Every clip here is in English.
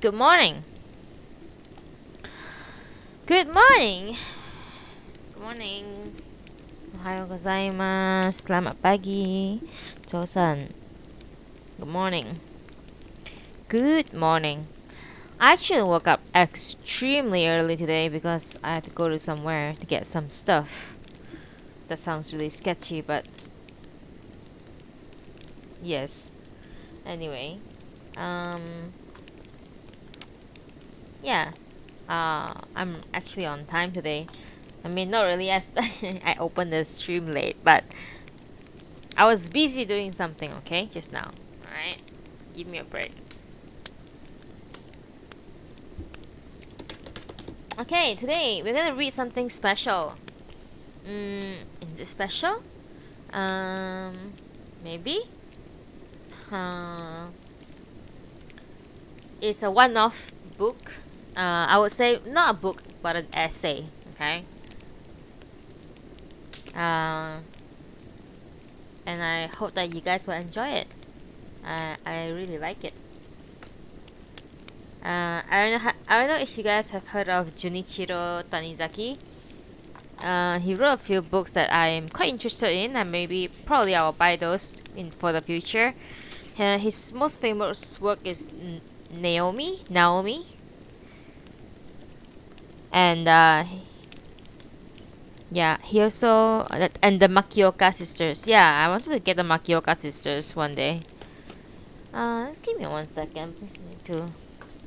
Good morning. Good morning. Good morning. Ohayo gozaimasu. Selamat pagi. Joseon. Good morning. Good morning. I actually woke up extremely early today because I had to go to somewhere to get some stuff. That sounds really sketchy, but yes. Anyway, um, yeah. I'm actually on time today. I mean, not really as I opened the stream late, but I was busy doing something, okay, just now. Alright? Give me a break. Okay, today we're gonna read something special. Is it special? Maybe? Uh, it's a one off book. I would say not a book, but an essay, okay? Uh, and I hope that you guys will enjoy it. I really like it. I don't know if you guys have heard of Junichiro Tanizaki. He wrote a few books that I'm quite interested in, and maybe probably I will buy those in for the future. His most famous work is Naomi, and yeah, he also and the Makioka sisters. Yeah, I wanted to get the Makioka sisters one day. Just give me 1 second. Please need to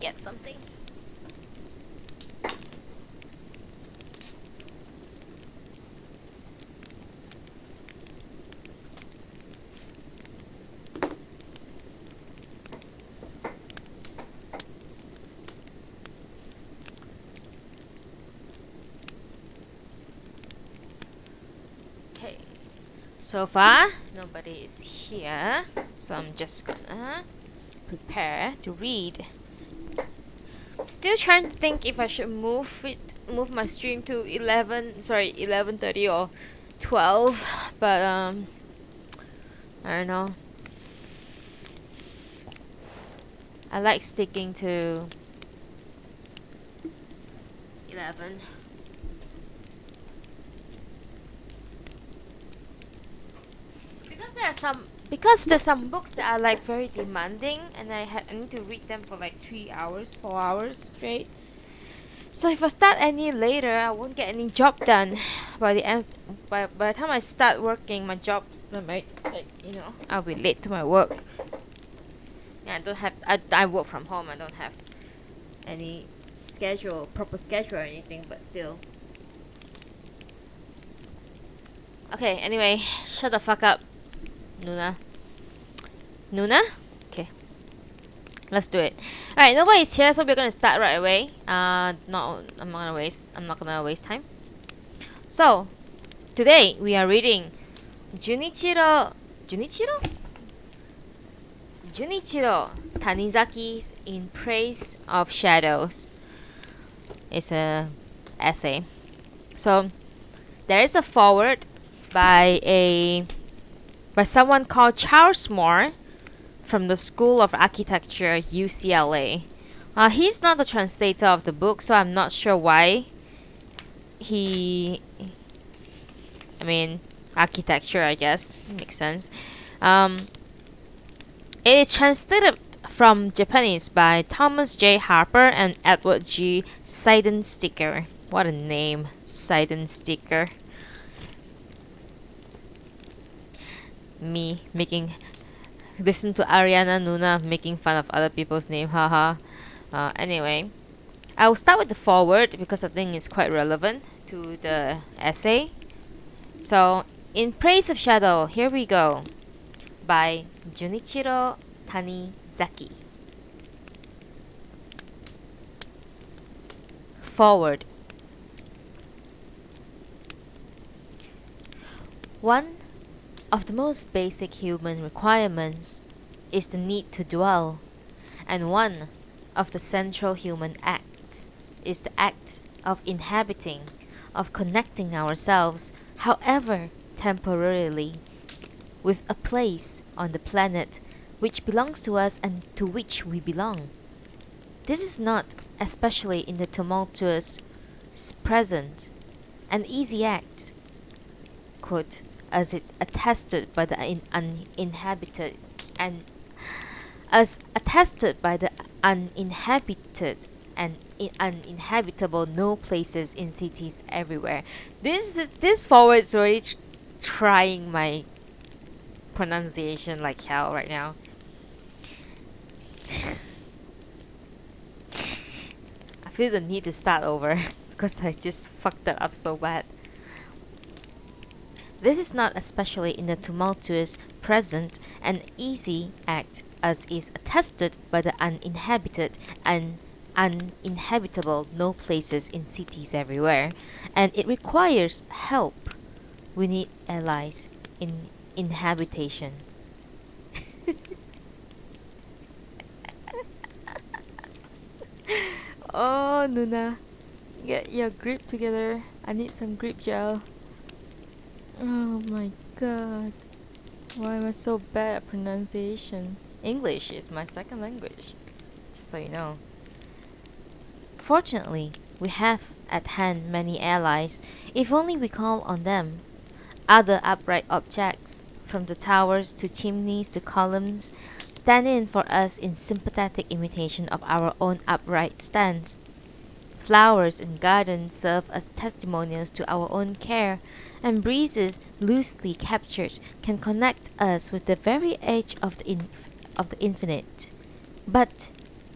get something. Okay. So far, nobody is here, so I'm just gonna prepare to read. I'm still trying to think if I should move my stream to 11:30 or 12, but I don't know. I like sticking to 11. Because there's some books that are like very demanding, and I need to read them for like 3 hours, 4 hours straight. So if I start any later, I won't get any job done. By the end, by the time I start working, my job's like I'll be late to my work. And I don't have I work from home. I don't have any proper schedule or anything, but still. Okay. Anyway, shut the fuck up, Nuna. Nuna? Okay. Let's do it. Alright, nobody's here, so we're gonna start right away. No, I'm not gonna waste time. So, today we are reading Junichiro Tanizaki's In Praise of Shadows. It's a essay. So, there is a foreword by someone called Charles Moore from the School of Architecture, UCLA. He's not the translator of the book, so I'm not sure why architecture, I guess. Makes sense. It is translated from Japanese by Thomas J. Harper and Edward G. Seidensticker. What a name, Seidensticker. Me listen to Ariana Nuna making fun of other people's name, haha. Anyway, I will start with the foreword because I think it's quite relevant to the essay. So, In Praise of Shadow, here we go, by Junichiro Tanizaki. Foreword. One of the most basic human requirements is the need to dwell, and one of the central human acts is the act of inhabiting, of connecting ourselves, however temporarily, with a place on the planet which belongs to us and to which we belong. This is not, especially in the tumultuous present, an easy act, quote, as it attested by the uninhabited and as attested by the uninhabited and uninhabitable no places in cities everywhere. This forward is already trying my pronunciation like hell right now. I feel the need to start over because I just fucked that up so bad. This is not, especially in the tumultuous present, an easy act, as is attested by the uninhabited and uninhabitable no places in cities everywhere, and it requires help. We need allies in inhabitation. Oh, Nuna, get your grip together. I need some grip gel. Oh my god. Why am I so bad at pronunciation? English is my second language, just so you know. Fortunately, we have at hand many allies, if only we call on them. Other upright objects, from the towers to chimneys to columns, stand in for us in sympathetic imitation of our own upright stance. Flowers in gardens serve as testimonials to our own care, and breezes loosely captured can connect us with the very edge of the infinite. But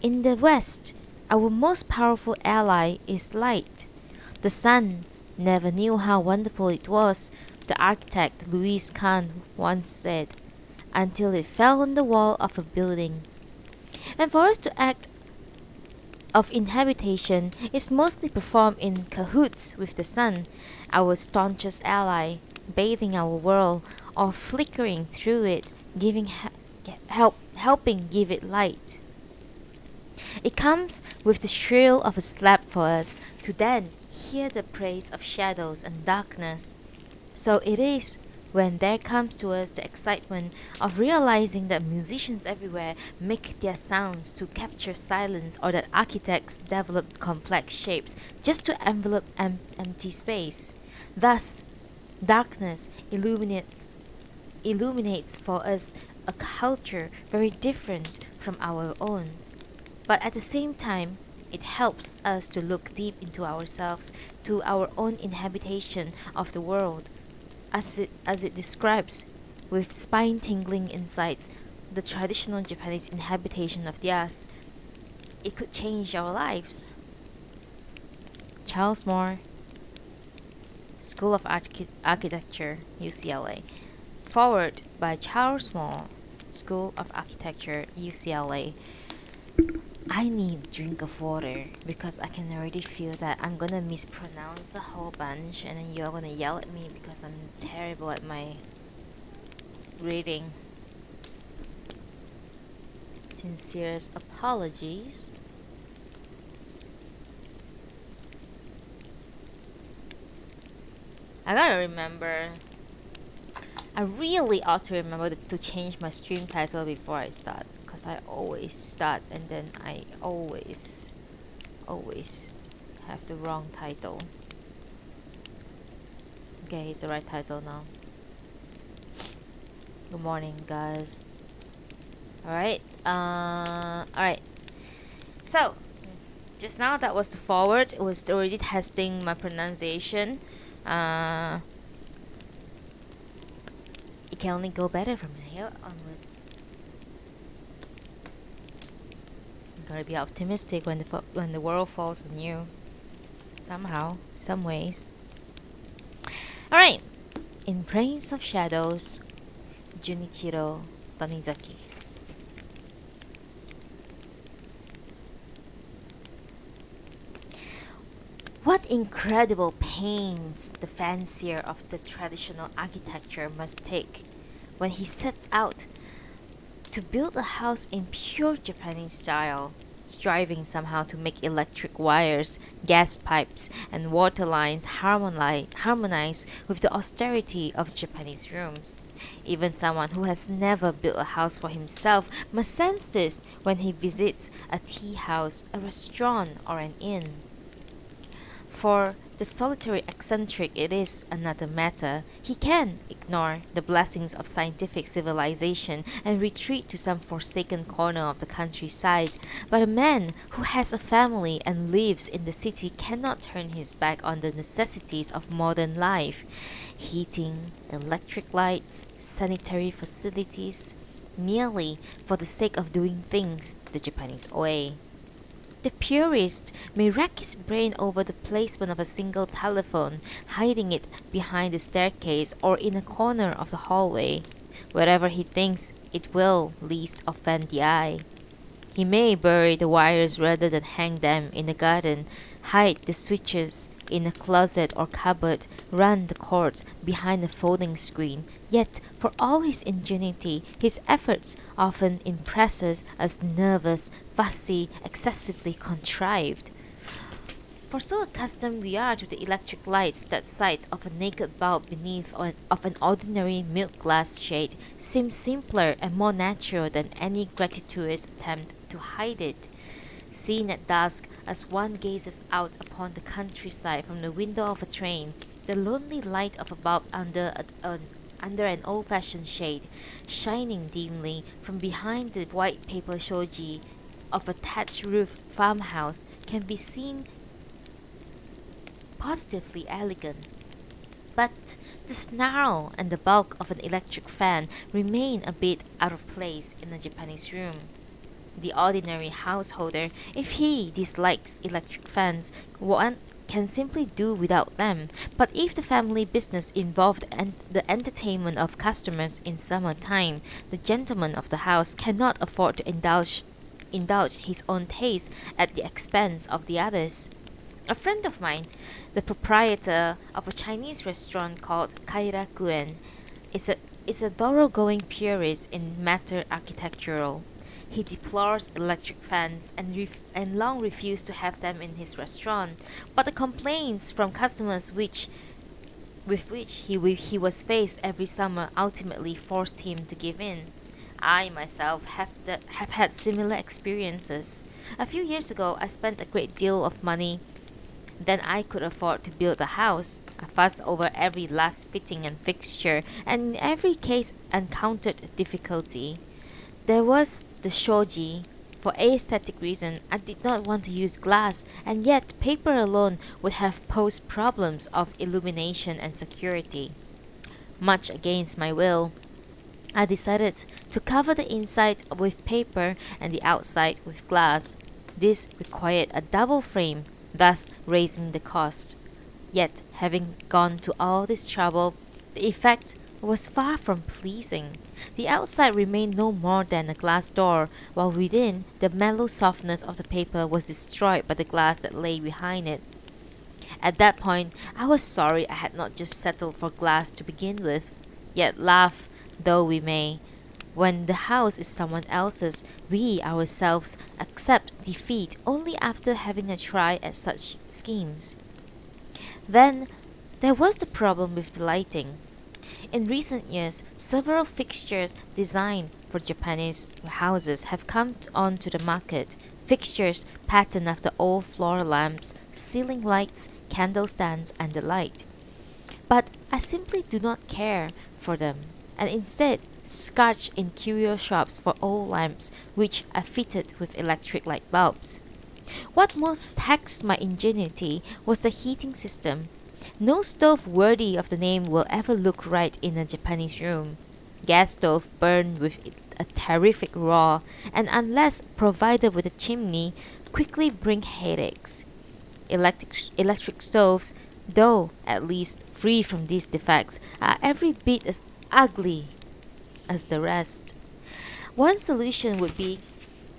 in the West, our most powerful ally is light. The sun never knew how wonderful it was, the architect Louis Kahn once said, until it fell on the wall of a building. And for us to act of inhabitation is mostly performed in cahoots with the sun, our staunchest ally, bathing our world or flickering through it, giving helping give it light. It comes with the thrill of a slap for us to then hear the praise of shadows and darkness. So it is when there comes to us the excitement of realizing that musicians everywhere make their sounds to capture silence, or that architects develop complex shapes just to envelop empty space. Thus, darkness illuminates for us a culture very different from our own. But at the same time, it helps us to look deep into ourselves, to our own inhabitation of the world, as it describes with spine-tingling insights the traditional Japanese inhabitation of theirs. It could change our lives. Charles Moore, School of Architecture, UCLA. Forward by Charles Moore, School of Architecture, UCLA. I need a drink of water because I can already feel that I'm gonna mispronounce a whole bunch, and then you're gonna yell at me because I'm terrible at my reading. Sincerest apologies. I gotta remember. I really ought to remember to change my stream title before I start, because I always start and then I always have the wrong title. Okay, it's the right title now. Good morning, guys. Alright, alright. So, just now that was the forward. It was already testing my pronunciation. It can only go better from here onwards. You gotta be optimistic when the world falls on you. Somehow, some ways. Alright. In Praise of Shadows, Junichiro Tanizaki. What incredible pains the fancier of the traditional architecture must take when he sets out to build a house in pure Japanese style. striving somehow to make electric wires, gas pipes, and water lines harmonize with the austerity of Japanese rooms. Even someone who has never built a house for himself must sense this when he visits a tea house, a restaurant, or an inn. For the solitary eccentric, it is another matter. He can ignore the blessings of scientific civilization and retreat to some forsaken corner of the countryside. But a man who has a family and lives in the city cannot turn his back on the necessities of modern life. Heating, electric lights, sanitary facilities, merely for the sake of doing things the Japanese way. The purist may rack his brain over the placement of a single telephone, hiding it behind the staircase or in a corner of the hallway, wherever he thinks it will least offend the eye. He may bury the wires rather than hang them in the garden, hide the switches in a closet or cupboard, run the cords behind a folding screen. Yet, for all his ingenuity, his efforts often impress us as nervous, fussy, excessively contrived. For so accustomed we are to the electric lights that sight of a naked bulb beneath of an ordinary milk glass shade seems simpler and more natural than any gratuitous attempt to hide it. Seen at dusk, as one gazes out upon the countryside from the window of a train, the lonely light of a bulb under an old-fashioned shade, shining dimly from behind the white paper shoji of a thatched-roofed farmhouse, can be seen positively elegant. But the snarl and the bulk of an electric fan remain a bit out of place in a Japanese room. The ordinary householder, if he dislikes electric fans, one can simply do without them. But if the family business involved the entertainment of customers in summer time, the gentleman of the house cannot afford to indulge his own taste at the expense of the others. A friend of mine, the proprietor of a Chinese restaurant called Kairakuen, is a thoroughgoing purist in matter architectural. He deplores electric fans and long refused to have them in his restaurant, but the complaints from customers with which he was faced every summer ultimately forced him to give in. I myself have had similar experiences. A few years ago, I spent a great deal of money than I could afford to build a house. I fussed over every last fitting and fixture, and in every case encountered difficulty. There was the shoji. For aesthetic reason, I did not want to use glass, and yet paper alone would have posed problems of illumination and security. Much against my will, I decided to cover the inside with paper and the outside with glass. This required a double frame, thus raising the cost. Yet, having gone to all this trouble, the effect was far from pleasing. The outside remained no more than a glass door, while within, the mellow softness of the paper was destroyed by the glass that lay behind it. At that point, I was sorry I had not just settled for glass to begin with. Yet laugh though we may, when the house is someone else's, we ourselves accept defeat only after having a try at such schemes. Then there was the problem with the lighting. In recent years, several fixtures designed for Japanese houses have come onto the market. Fixtures patterned after old floor lamps, ceiling lights, candle stands, and the like. But I simply do not care for them, and instead search in curio shops for old lamps which are fitted with electric light bulbs. What most taxed my ingenuity was the heating system. No stove worthy of the name will ever look right in a Japanese room. Gas stove burn with a terrific roar, and unless provided with a chimney, quickly bring headaches. Electric stoves, though at least free from these defects, are every bit as ugly as the rest. One solution would be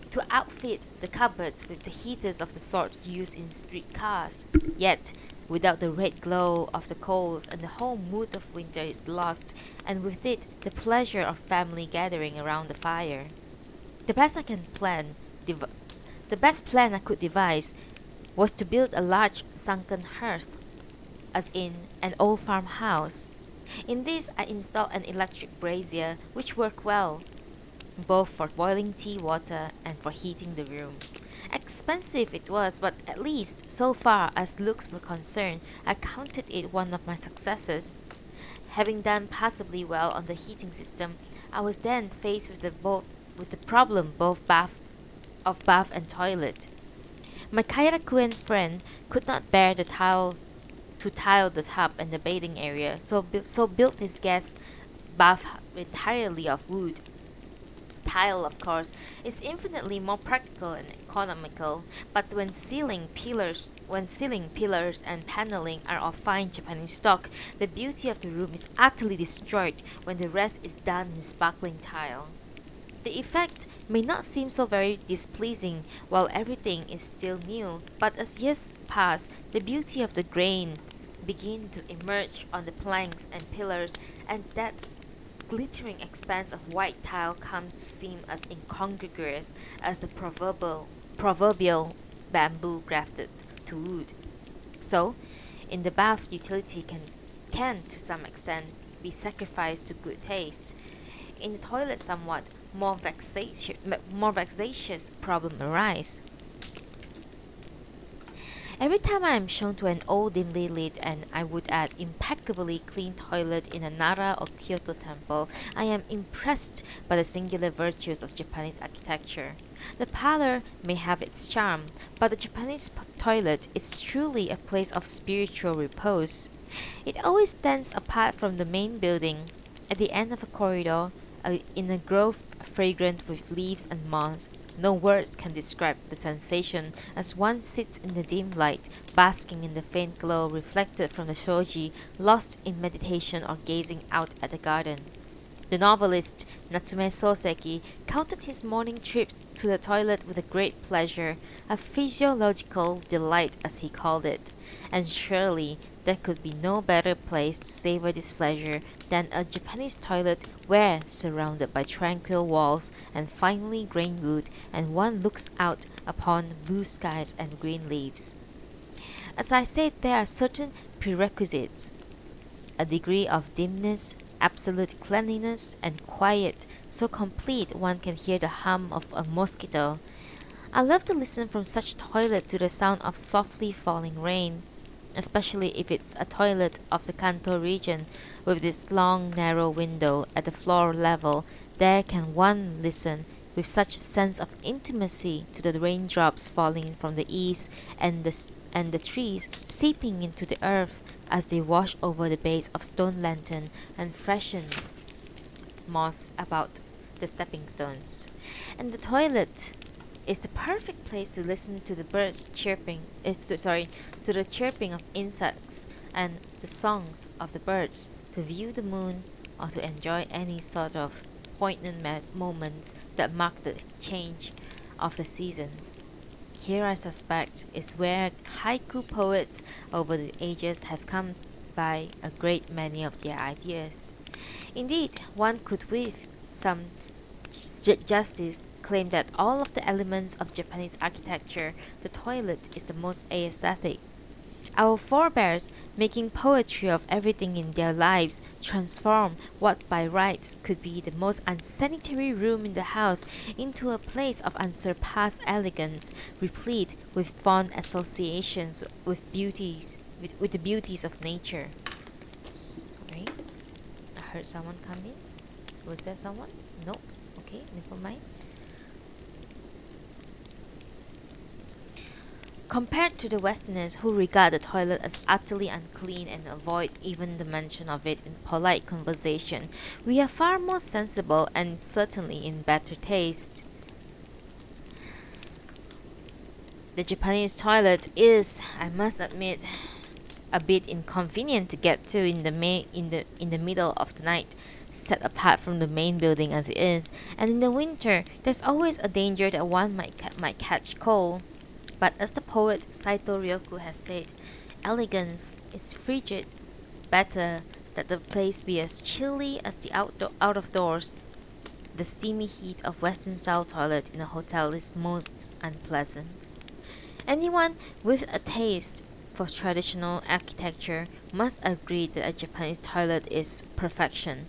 to outfit the cupboards with the heaters of the sort used in street cars. Yet, without the red glow of the coals, and the whole mood of winter is lost, and with it the pleasure of family gathering around the fire. The best I can The best plan I could devise was to build a large sunken hearth, as in an old farmhouse. In this, I installed an electric brazier, which worked well, both for boiling tea water and for heating the room. Expensive it was, but at least, so far as looks were concerned, I counted it one of my successes. Having done passably well on the heating system, I was then faced with the problem of bath and toilet. My Kairakuan friend could not bear the tile the tub and the bathing area, so built his guest bath entirely of wood. Tile, of course, is infinitely more practical and economical, but when ceiling pillars and paneling are of fine Japanese stock, the beauty of the room is utterly destroyed when the rest is done in sparkling tile. The effect may not seem so very displeasing while everything is still new, but as years pass, the beauty of the grain begin to emerge on the planks and pillars, and that glittering expanse of white tile comes to seem as incongruous as the proverbial bamboo grafted to wood. So, in the bath, utility can to some extent be sacrificed to good taste. In the toilet, somewhat more vexatious problem arise. Every time I am shown to an old dimly lit and I would add impeccably clean toilet in a Nara or Kyoto temple, I am impressed by the singular virtues of Japanese architecture. The parlor may have its charm, but the Japanese toilet is truly a place of spiritual repose. It always stands apart from the main building, at the end of a corridor, in a grove fragrant with leaves and moss. No words can describe the sensation as one sits in the dim light, basking in the faint glow reflected from the shoji, lost in meditation or gazing out at the garden. The novelist Natsume Soseki counted his morning trips to the toilet with a great pleasure, a physiological delight as he called it, and surely there could be no better place to savor this pleasure than a Japanese toilet where, surrounded by tranquil walls and finely grained wood, and one looks out upon blue skies and green leaves. As I said, there are certain prerequisites: a degree of dimness, absolute cleanliness, and quiet so complete one can hear the hum of a mosquito. I love to listen from such toilet to the sound of softly falling rain, especially if it's a toilet of the Kanto region with this long narrow window at the floor level. There can one listen with such a sense of intimacy to the raindrops falling from the eaves and the trees seeping into the earth as they wash over the base of stone lantern and freshen moss about the stepping stones. And the toilet is the perfect place to listen to the birds chirping, to the chirping of insects and the songs of the birds, to view the moon or to enjoy any sort of poignant moments that mark the change of the seasons. Here, I suspect, is where haiku poets over the ages have come by a great many of their ideas. Indeed, one could with some justice claim that all of the elements of Japanese architecture, the toilet is the most aesthetic. Our forebears, making poetry of everything in their lives, transformed what by rights could be the most unsanitary room in the house into a place of unsurpassed elegance, replete with fond associations with the beauties of nature. Sorry, I heard someone come in. Was there someone? No. Okay, never mind. Compared to the Westerners who regard the toilet as utterly unclean and avoid even the mention of it in polite conversation, we are far more sensible and certainly in better taste. The Japanese toilet is, I must admit, a bit inconvenient to get to in the middle of the night, set apart from the main building as it is, and in the winter there's always a danger that one might catch cold. But as the poet Saito Ryoku has said, elegance is frigid. Better that the place be as chilly as the out of doors, the steamy heat of Western-style toilet in a hotel is most unpleasant. Anyone with a taste for traditional architecture must agree that a Japanese toilet is perfection.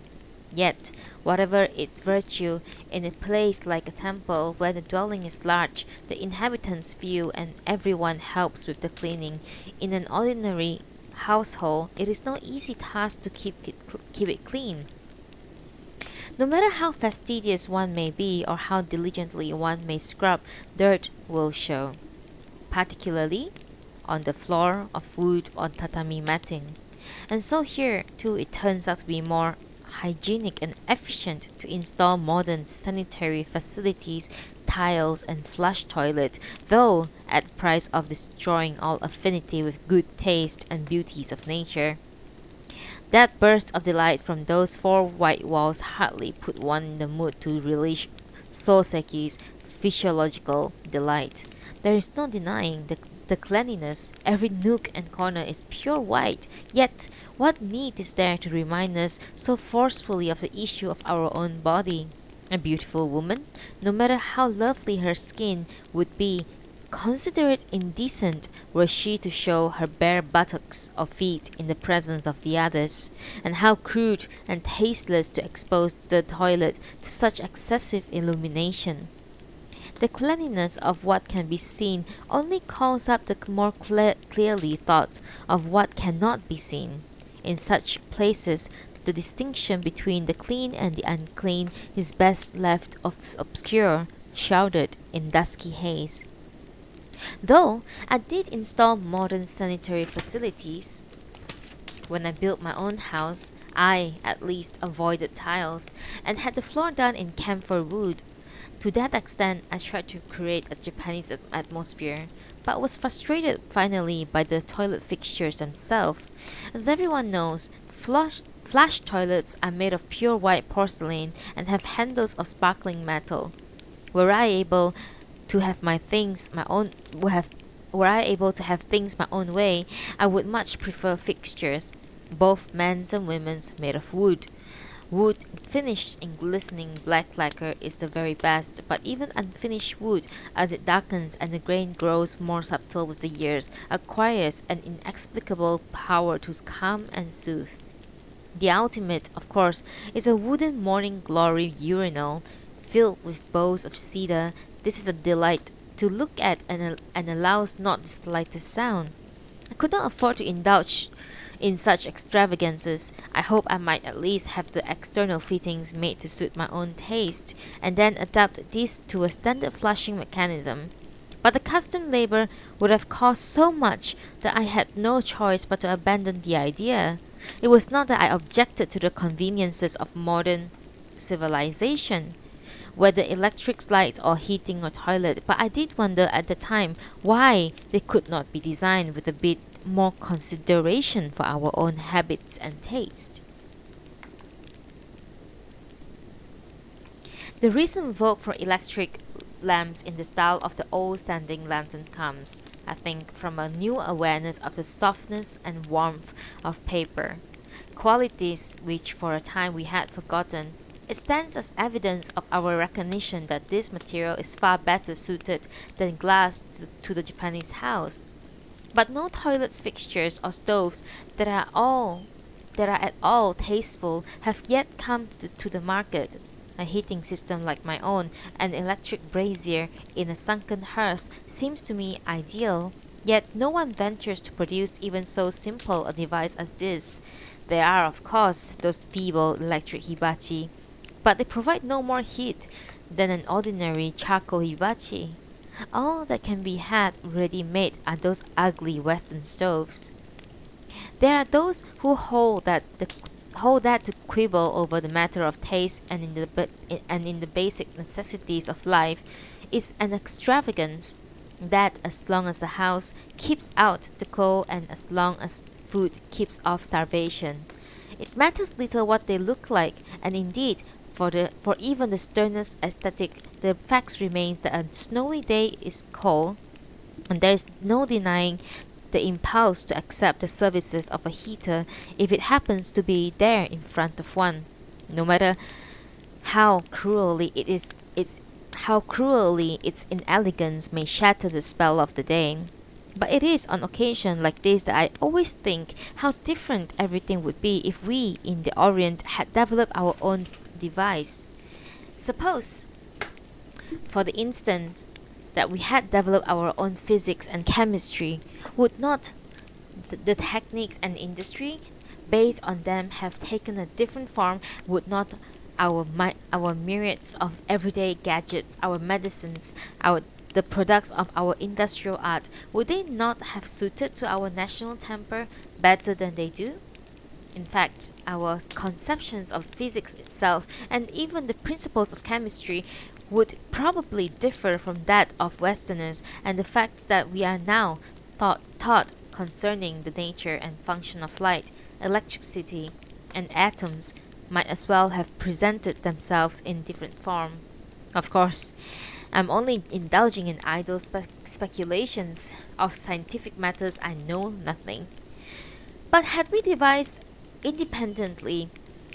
Yet, whatever its virtue, in a place like a temple where the dwelling is large, the inhabitants few, and everyone helps with the cleaning, in an ordinary household, it is no easy task to keep it clean. No matter how fastidious one may be or how diligently one may scrub, dirt will show, particularly on the floor of wood on tatami matting. And so here, too, it turns out to be more hygienic and efficient to install modern sanitary facilities, tiles, and flush toilet, though at the price of destroying all affinity with good taste and beauties of nature. That burst of delight from those four white walls hardly put one in the mood to relish Soseki's physiological delight. There is no denying the cleanliness. Every nook and corner is pure white. Yet, what need is there to remind us so forcefully of the issue of our own body? A beautiful woman, no matter how lovely her skin would be, consider it indecent were she to show her bare buttocks or feet in the presence of the others, and how crude and tasteless to expose the toilet to such excessive illumination. The cleanliness of what can be seen only calls up the more clearly thought of what cannot be seen. In such places, the distinction between the clean and the unclean is best left obscure, shrouded in dusky haze. Though I did install modern sanitary facilities, when I built my own house, I at least avoided tiles and had the floor done in camphor wood. To that extent, I tried to create a Japanese atmosphere, but was frustrated finally by the toilet fixtures themselves. As everyone knows, flush toilets are made of pure white porcelain and have handles of sparkling metal. Were I able to have my things my own have were I able to have things my own way, I would much prefer fixtures, both men's and women's, made of wood. Wood finished in glistening black lacquer is the very best, but even unfinished wood, as it darkens and the grain grows more subtle with the years, acquires an inexplicable power to calm and soothe. The ultimate, of course, is a wooden morning glory urinal filled with boughs of cedar. This is a delight to look at and allows not the slightest sound. I could not afford to indulge in such extravagances. I hope I might at least have the external fittings made to suit my own taste, and then adapt this to a standard flushing mechanism. But the custom labor would have cost so much that I had no choice but to abandon the idea. It was not that I objected to the conveniences of modern civilization, whether electric lights or heating or toilet, but I did wonder at the time why they could not be designed with a bit more consideration for our own habits and taste. The recent vogue for electric lamps in the style of the old standing lantern comes, I think, from a new awareness of the softness and warmth of paper, qualities which for a time we had forgotten. It stands as evidence of our recognition that this material is far better suited than glass to the Japanese house. But no toilets fixtures or stoves that are at all tasteful have yet come to the market. A heating system like my own, an electric brazier in a sunken hearth, seems to me ideal. Yet no one ventures to produce even so simple a device as this. There are, of course, those feeble electric hibachi, but they provide no more heat than an ordinary charcoal hibachi. All that can be had ready-made are those ugly Western stoves. There are those who hold that to quibble over the matter of taste and in the basic necessities of life is an extravagance that as long as the house keeps out the cold and as long as food keeps off starvation, it matters little what they look like, and indeed for even the sternest aesthetic, the fact remains that a snowy day is cold, and there is no denying the impulse to accept the services of a heater if it happens to be there in front of one. No matter how cruelly it is its how cruelly its inelegance may shatter the spell of the day. But it is on occasion like this that I always think how different everything would be if we in the Orient had developed our own device. Suppose, for the instance, that we had developed our own physics and chemistry, would not the techniques and industry based on them have taken a different form? Would not our myriads of everyday gadgets, our medicines, our the products of our industrial art, would they not have suited to our national temper better than they do? In fact, our conceptions of physics itself and even the principles of chemistry would probably differ from that of Westerners, and the fact that we are now taught concerning the nature and function of light, electricity, and atoms might as well have presented themselves in different form. Of course, I'm only indulging in idle speculations of scientific matters I know nothing. But had we devised independently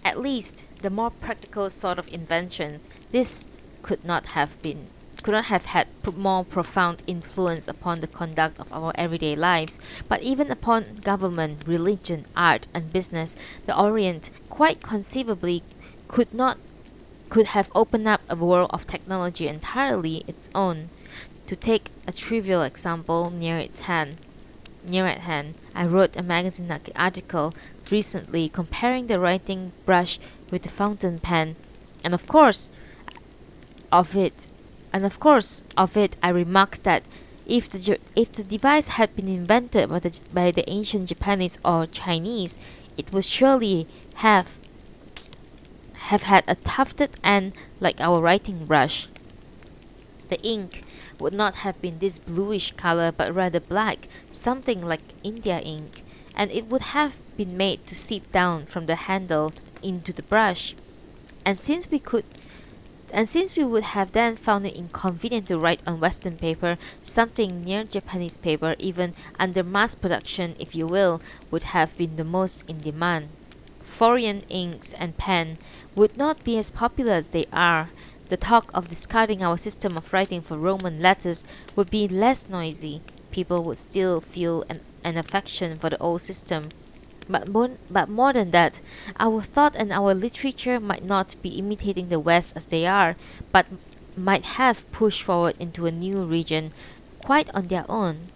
at least the more practical sort of inventions, this could not have been could not have had more profound influence upon the conduct of our everyday lives, but even upon government, religion, art, and business, the Orient quite conceivably could not could have opened up a world of technology entirely its own. To take a trivial example near at hand, I wrote a magazine article recently comparing the writing brush with the fountain pen, and of it, of it, I remarked that if the device had been invented by the ancient Japanese or Chinese, it would surely have had a tufted end like our writing brush. The ink would not have been this bluish color but rather black, something like India ink, and it would have been made to seep down from the handle into the brush. And since we could and since we would have then found it inconvenient to write on Western paper, something near Japanese paper, even under mass production if you will, would have been the most in demand. Foreign inks and pen would not be as popular as they are. The talk of discarding our system of writing for Roman letters would be less noisy. People would still feel an affection for the old system. But more than that, our thought and our literature might not be imitating the West as they are, but might have pushed forward into a new region quite on their own.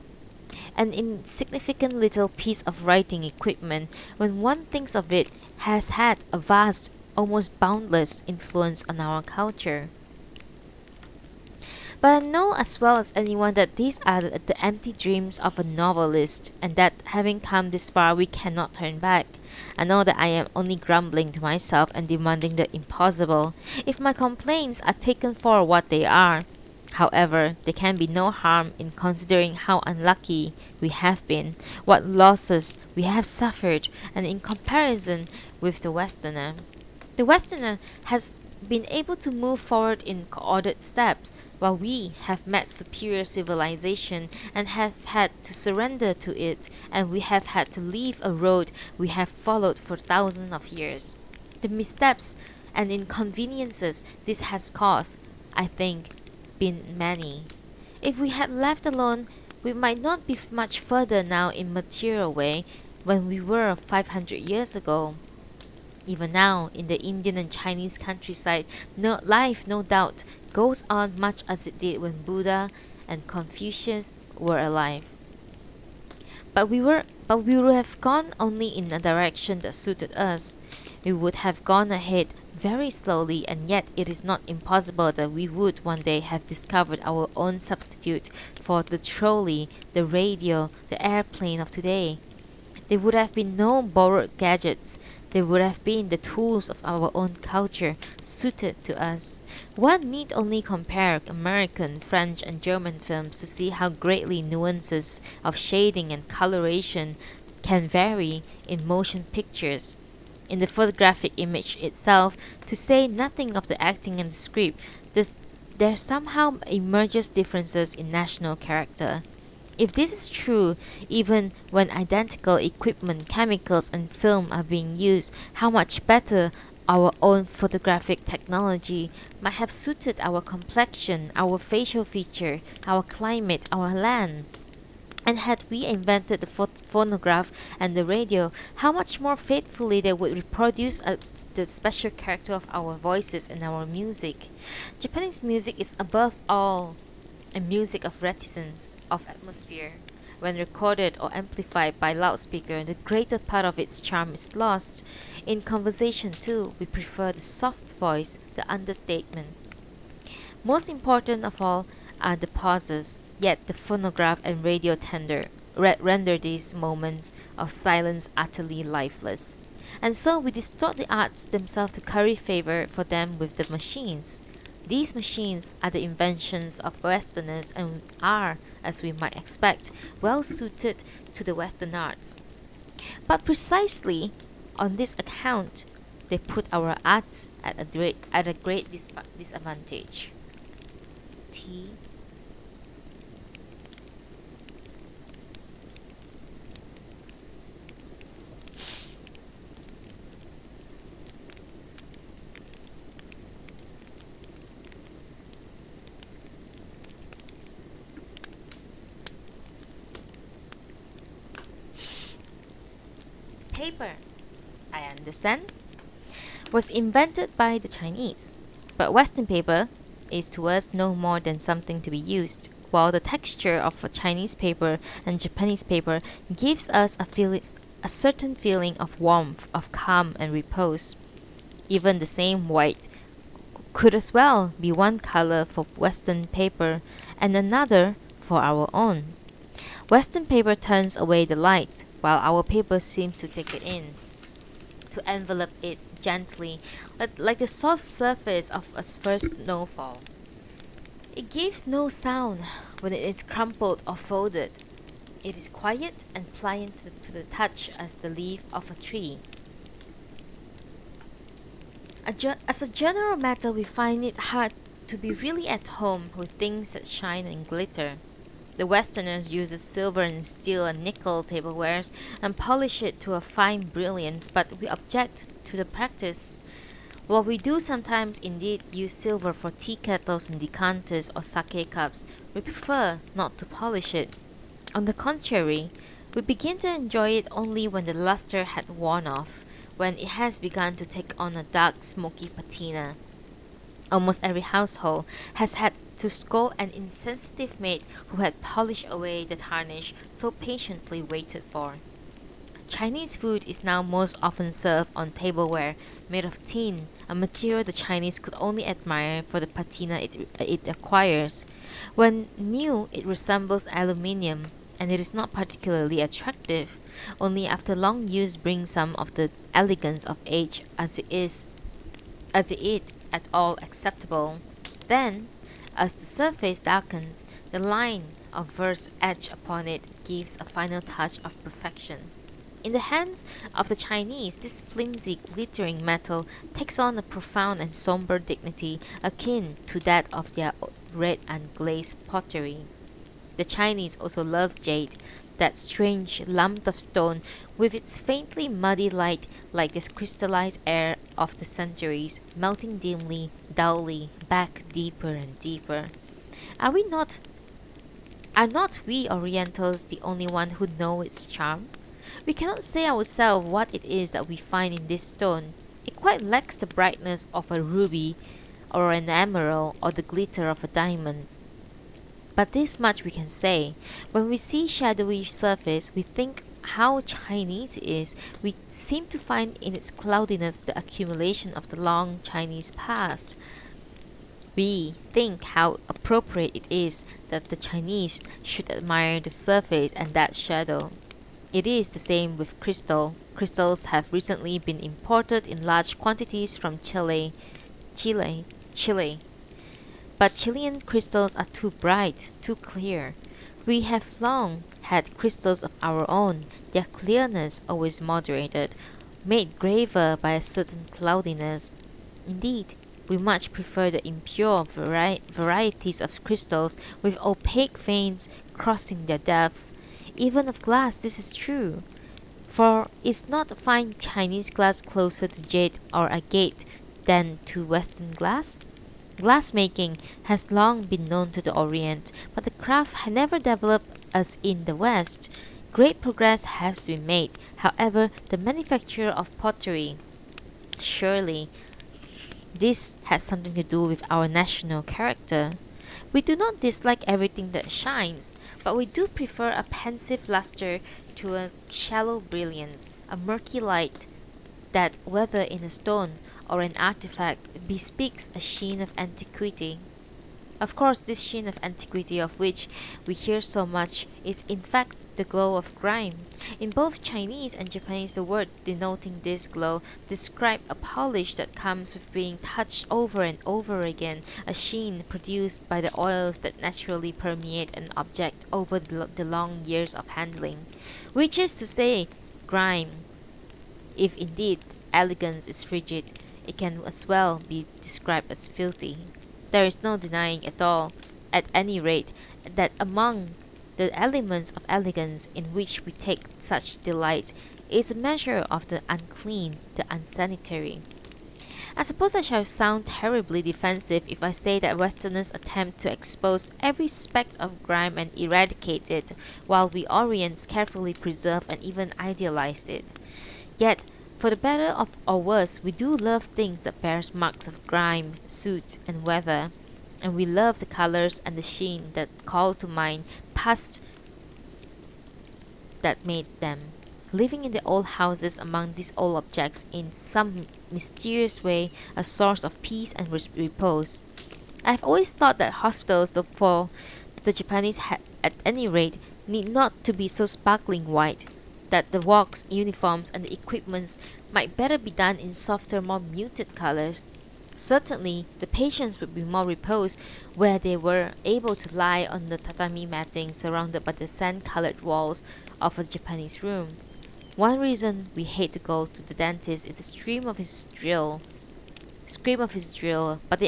An insignificant little piece of writing equipment, when one thinks of it, has had a vast, almost boundless influence on our culture. But I know as well as anyone that these are the empty dreams of a novelist, and that having come this far we cannot turn back. I know that I am only grumbling to myself and demanding the impossible, if my complaints are taken for what they are. However, there can be no harm in considering how unlucky we have been, what losses we have suffered, and in comparison with the Westerner. The Westerner has been able to move forward in ordered steps, while we have met superior civilization and have had to surrender to it, and we have had to leave a road we have followed for thousands of years. The missteps and inconveniences this has caused, I think, been many. If we had left alone, we might not be much further now in material way when we were 500 years ago. Even now, in the Indian and Chinese countryside, life, no doubt, goes on much as it did when Buddha and Confucius were alive. But we would have gone only in a direction that suited us. We would have gone ahead very slowly, and yet it is not impossible that we would one day have discovered our own substitute for the trolley, the radio, the airplane of today. There would have been no borrowed gadgets. They would have been the tools of our own culture, suited to us. One need only compare American, French, and German films to see how greatly nuances of shading and coloration can vary in motion pictures. In the photographic image itself, to say nothing of the acting and the script, there somehow emerges differences in national character. If this is true, even when identical equipment, chemicals, and film are being used, how much better Our own photographic technology might have suited our complexion, our facial feature, our climate, our land. And had we invented the phonograph and the radio, how much more faithfully they would reproduce the special character of our voices and our music. Japanese music is above all a music of reticence, of atmosphere. When recorded or amplified by loudspeaker, the greater part of its charm is lost. In conversation, too, we prefer the soft voice, the understatement. Most important of all are the pauses, yet the phonograph and radio render these moments of silence utterly lifeless. And so we distort the arts themselves to curry favor for them with the machines. These machines are the inventions of Westerners and are, as we might expect, well suited to the Western arts. But precisely on this account, they put our arts at a great disadvantage. T. Paper, I understand, was invented by the Chinese, but Western paper is to us no more than something to be used, while the texture of a Chinese paper and Japanese paper gives us a certain feeling of warmth, of calm and repose. Even the same white could as well be one color for Western paper and another for our own. Western paper turns away the light, while our paper seems to take it in, to envelop it gently, like the soft surface of a first snowfall. It gives no sound when it is crumpled or folded. It is quiet and pliant to the touch as the leaf of a tree. As a general matter, we find it hard to be really at home with things that shine and glitter. The Westerners use silver and steel and nickel tablewares and polish it to a fine brilliance, but we object to the practice. While we do sometimes indeed use silver for tea kettles and decanters or sake cups, we prefer not to polish it. On the contrary, we begin to enjoy it only when the luster had worn off, when it has begun to take on a dark smoky patina. Almost every household has had to scold an insensitive maid who had polished away the tarnish so patiently waited for. Chinese food is now most often served on tableware made of tin, a material the Chinese could only admire for the patina it acquires. When new, it resembles aluminium, and it is not particularly attractive. Only after long use brings some of the elegance of age as it at all acceptable. Then, as the surface darkens, the line of verse etched upon it gives a final touch of perfection. In the hands of the Chinese, this flimsy, glittering metal takes on a profound and somber dignity akin to that of their red and glazed pottery. The Chinese also love jade, that strange lump of stone with its faintly muddy light like the crystallized air of the centuries, melting dimly, dully, back deeper and deeper. Are we not are not we Orientals the only one who know its charm? We cannot say ourselves what it is that we find in this stone. It quite lacks the brightness of a ruby or an emerald or the glitter of a diamond. But this much we can say. When we see shadowy surface, we think how Chinese it is. We seem to find in its cloudiness the accumulation of the long Chinese past. We think how appropriate it is that the Chinese should admire the surface and that shadow. It is the same with crystal. Crystals have recently been imported in large quantities from Chile. But Chilean crystals are too bright, too clear. We have long had crystals of our own, their clearness always moderated, made graver by a certain cloudiness. Indeed, we much prefer the impure varieties of crystals with opaque veins crossing their depths. Even of glass, this is true. For is not fine Chinese glass closer to jade or agate than to Western glass? Glassmaking has long been known to the Orient, but the craft had never developed as in the West. Great progress has been made, however, the manufacture of pottery. Surely, this has something to do with our national character. We do not dislike everything that shines, but we do prefer a pensive luster to a shallow brilliance, a murky light that, whether in a stone or an artifact, bespeaks a sheen of antiquity. Of course, this sheen of antiquity of which we hear so much is in fact the glow of grime. In both Chinese and Japanese, the word denoting this glow describe a polish that comes with being touched over and over again, a sheen produced by the oils that naturally permeate an object over the long years of handling. Which is to say, grime. If indeed elegance is frigid, it can as well be described as filthy. There is no denying at any rate, that among the elements of elegance in which we take such delight is a measure of the unclean, the unsanitary. I suppose I shall sound terribly defensive if I say that Westerners attempt to expose every speck of grime and eradicate it, while we Orients carefully preserve and even idealize it. Yet, for the better or worse, we do love things that bears marks of grime, soot, and weather, and we love the colors and the sheen that call to mind past that made them. Living in the old houses among these old objects in some mysterious way a source of peace and repose. I have always thought that hospitals for the Japanese at any rate need not to be so sparkling white, that the walks, uniforms, and the equipments might better be done in softer, more muted colors. Certainly, the patients would be more reposed where they were able to lie on the tatami matting surrounded by the sand-colored walls of a Japanese room. One reason we hate to go to the dentist is the scream of his drill, but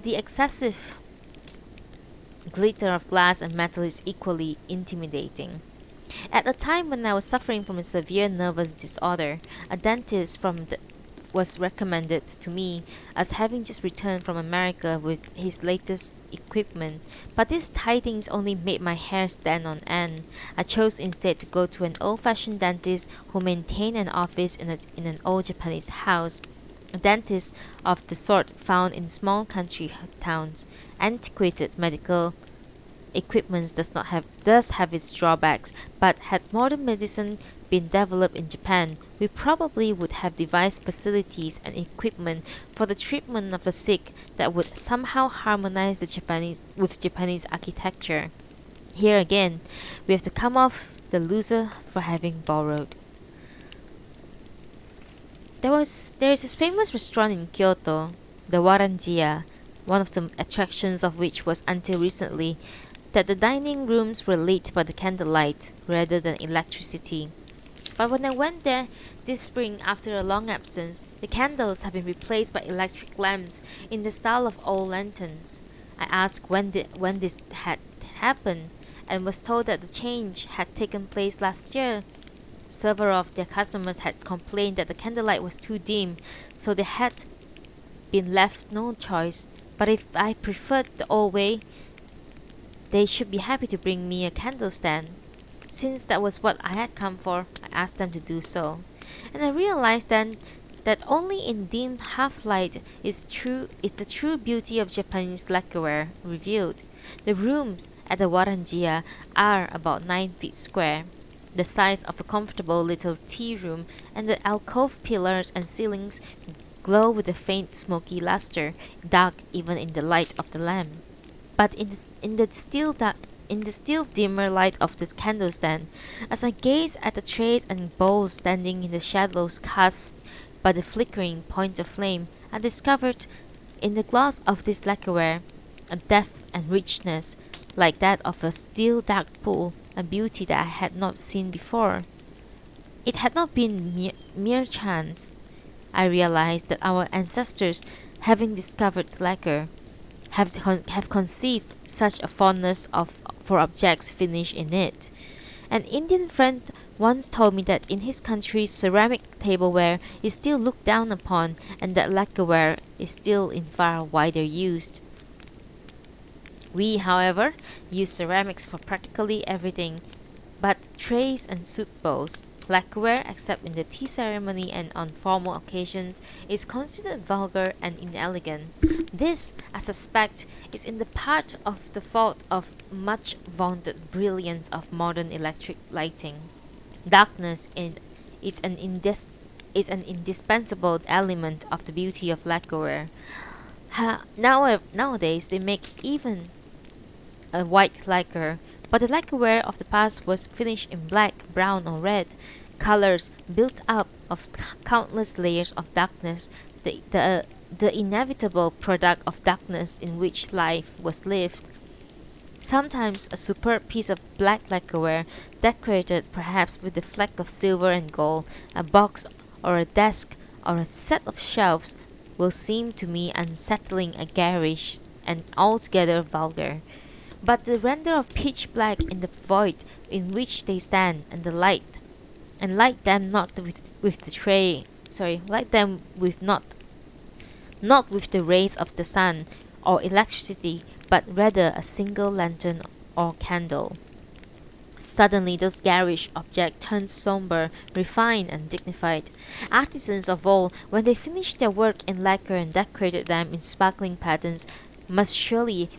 the excessive glitter of glass and metal is equally intimidating. At a time when I was suffering from a severe nervous disorder, a dentist was recommended to me as having just returned from America with his latest equipment, but these tidings only made my hair stand on end. I chose instead to go to an old-fashioned dentist who maintained an office in an old Japanese house. A dentist of the sort found in small country towns. Antiquated medical equipment does have its drawbacks, but had modern medicine been developed in Japan, we probably would have devised facilities and equipment for the treatment of the sick that would somehow harmonize with Japanese architecture. Here again, we have to come off the loser for having borrowed. There is this famous restaurant in Kyoto, the Waranjia, one of the attractions of which was until recently that the dining rooms were lit by the candlelight rather than electricity. But when I went there this spring after a long absence, the candles have been replaced by electric lamps in the style of old lanterns. I asked when this had happened, and was told that the change had taken place last year. Several of their customers had complained that the candlelight was too dim, so they had been left no choice. But if I preferred the old way, they should be happy to bring me a candle stand. Since that was what I had come for, I asked them to do so. And I realized then that only in dim half-light is the true beauty of Japanese lacquerware revealed. The rooms at the Waranjia are about 9 feet square, the size of a comfortable little tea room, and the alcove pillars and ceilings glow with a faint smoky luster, dark even in the light of the lamp. But in the still dimmer light of this candle stand, as I gaze at the trays and bowls standing in the shadows cast by the flickering point of flame, I discovered in the gloss of this lacquerware a depth and richness like that of a still dark pool, a beauty that I had not seen before. It had not been mere chance. I realized that our ancestors, having discovered lacquer, have conceived such a fondness for objects finished in it. An Indian friend once told me that in his country ceramic tableware is still looked down upon and that lacquerware is still in far wider use. We, however, use ceramics for practically everything but trays and soup bowls. Lacquerware, except in the tea ceremony and on formal occasions, is considered vulgar and inelegant. This, I suspect, is in the part of the fault of much vaunted brilliance of modern electric lighting. Darkness is an indispensable element of the beauty of lacquerware. Nowadays, they make even a white lacquer, but the lacquerware of the past was finished in black, brown, or red colors built up of countless layers of darkness, the inevitable product of darkness in which life was lived. Sometimes a superb piece of black lacquerware, decorated perhaps with a fleck of silver and gold, a box or a desk or a set of shelves, will seem to me unsettling and garish and altogether vulgar. But the render of pitch black in the void in which they stand, and light them not with the tray, light them with not with the rays of the sun or electricity, but rather a single lantern or candle. Suddenly those garish objects turned somber, refined, and dignified. Artisans of old, when they finished their work in lacquer and decorated them in sparkling patterns, must surely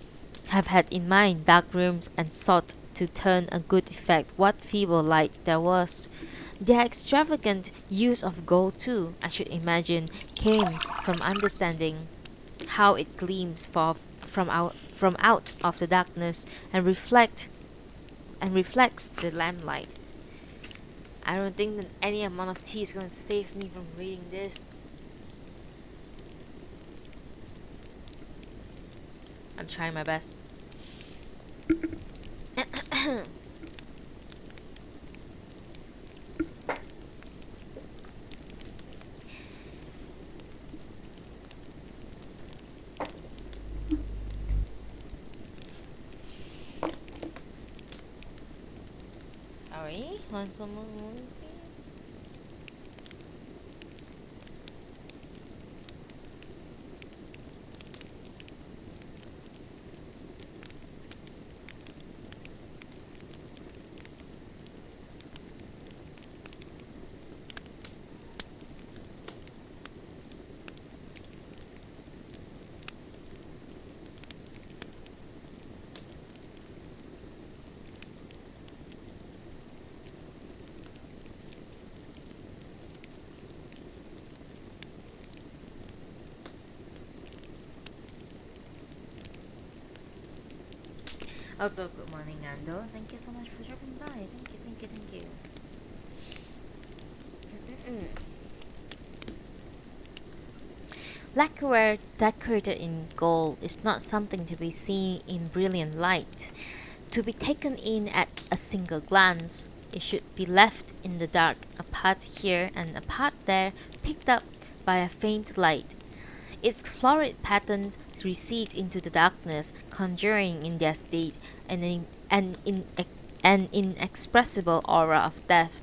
have had in mind dark rooms and sought to turn a good effect what feeble light there was. Their extravagant use of gold too, I should imagine, came from understanding how it gleams from out of the darkness and reflects the lamplight. I don't think that any amount of tea is going to save me from reading this. I'm trying my best. Sorry, one more. Also, good morning, Nando. Thank you so much for dropping by. Thank you. Lacquerware decorated in gold is not something to be seen in brilliant light, to be taken in at a single glance. It should be left in the dark, a part here and a part there, picked up by a faint light. Its florid patterns recede into the darkness, conjuring in their state an inexpressible aura of death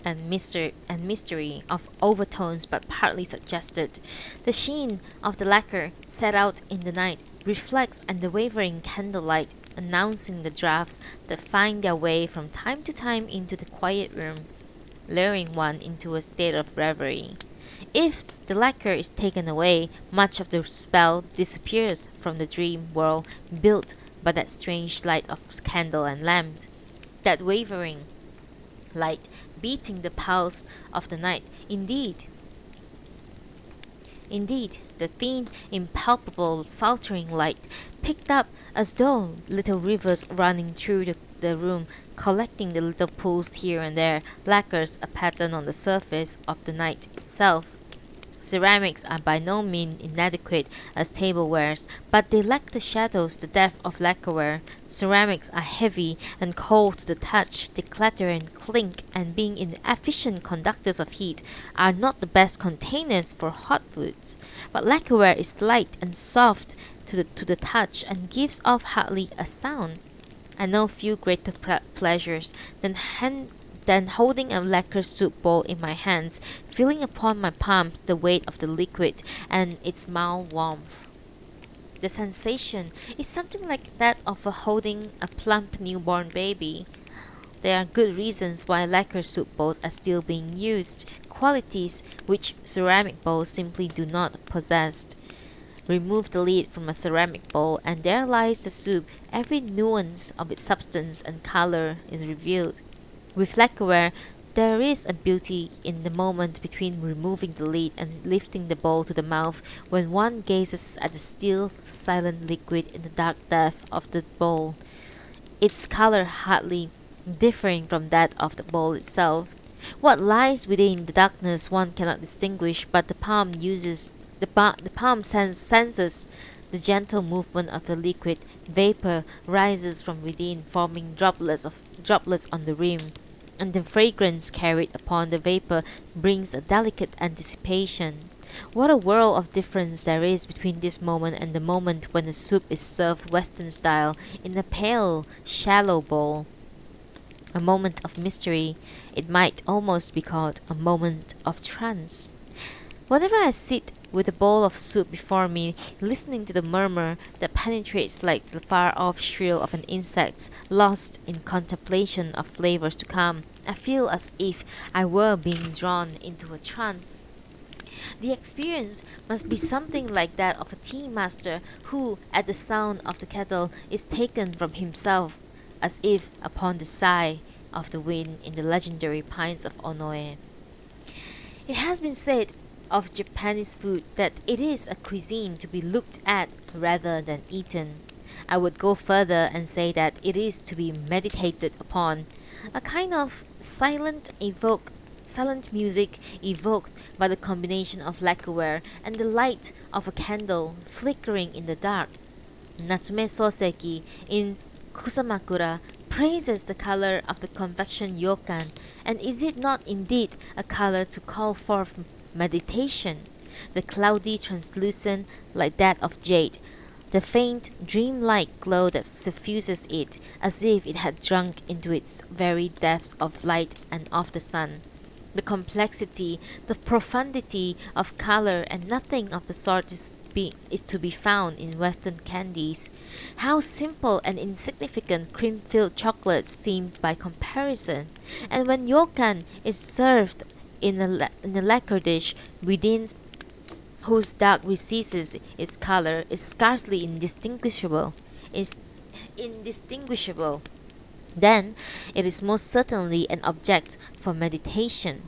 and mystery of overtones but partly suggested. The sheen of the lacquer set out in the night reflects on the wavering candlelight, announcing the draughts that find their way from time to time into the quiet room, luring one into a state of reverie. If the lacquer is taken away, much of the spell disappears from the dream world built by that strange light of candle and lamp, that wavering light beating the pulse of the night. Indeed, the thin, impalpable, faltering light, picked up as though little rivers running through the room, collecting the little pools here and there, lacquers a pattern on the surface of the night itself. Ceramics are by no means inadequate as tablewares, but they lack the shadows, the depth of lacquerware. Ceramics are heavy and cold to the touch. They clatter and clink, and being inefficient conductors of heat, are not the best containers for hot foods. But lacquerware is light and soft to the touch, and gives off hardly a sound. I know few greater pleasures then holding a lacquer soup bowl in my hands, feeling upon my palms the weight of the liquid and its mild warmth. The sensation is something like that of holding a plump newborn baby. There are good reasons why lacquer soup bowls are still being used, qualities which ceramic bowls simply do not possess. Remove the lid from a ceramic bowl, and there lies the soup. Every nuance of its substance and color is revealed. With lacquerware, there is a beauty in the moment between removing the lid and lifting the bowl to the mouth when one gazes at the still, silent liquid in the dark depth of the bowl, its color hardly differing from that of the bowl itself. What lies within the darkness one cannot distinguish, but the palm senses the gentle movement of the liquid. Vapor rises from within, forming droplets on the rim, and the fragrance carried upon the vapor brings a delicate anticipation. What a world of difference there is between this moment and the moment when the soup is served Western style in a pale, shallow bowl. A moment of mystery, it might almost be called a moment of trance. Whenever I sit with a bowl of soup before me, listening to the murmur that penetrates like the far-off shrill of an insect lost in contemplation of flavors to come, I feel as if I were being drawn into a trance. The experience must be something like that of a tea master who, at the sound of the kettle, is taken from himself, as if upon the sigh of the wind in the legendary pines of Onoe. It has been said of Japanese food that it is a cuisine to be looked at rather than eaten. I would go further and say that it is to be meditated upon, a kind of silent music evoked by the combination of lacquerware and the light of a candle flickering in the dark. Natsume Soseki in Kusamakura praises the color of the convection yokan, and is it not indeed a color to call forth meditation? The cloudy translucent like that of jade, the faint dreamlike glow that suffuses it as if it had drunk into its very depth of light and of the sun. The complexity, the profundity of color, and nothing of the sort is to be found in Western candies. How simple and insignificant cream-filled chocolates seem by comparison, and when yokan is served in a lacquer dish within whose dark recesses its color is scarcely indistinguishable, then it is most certainly an object for meditation.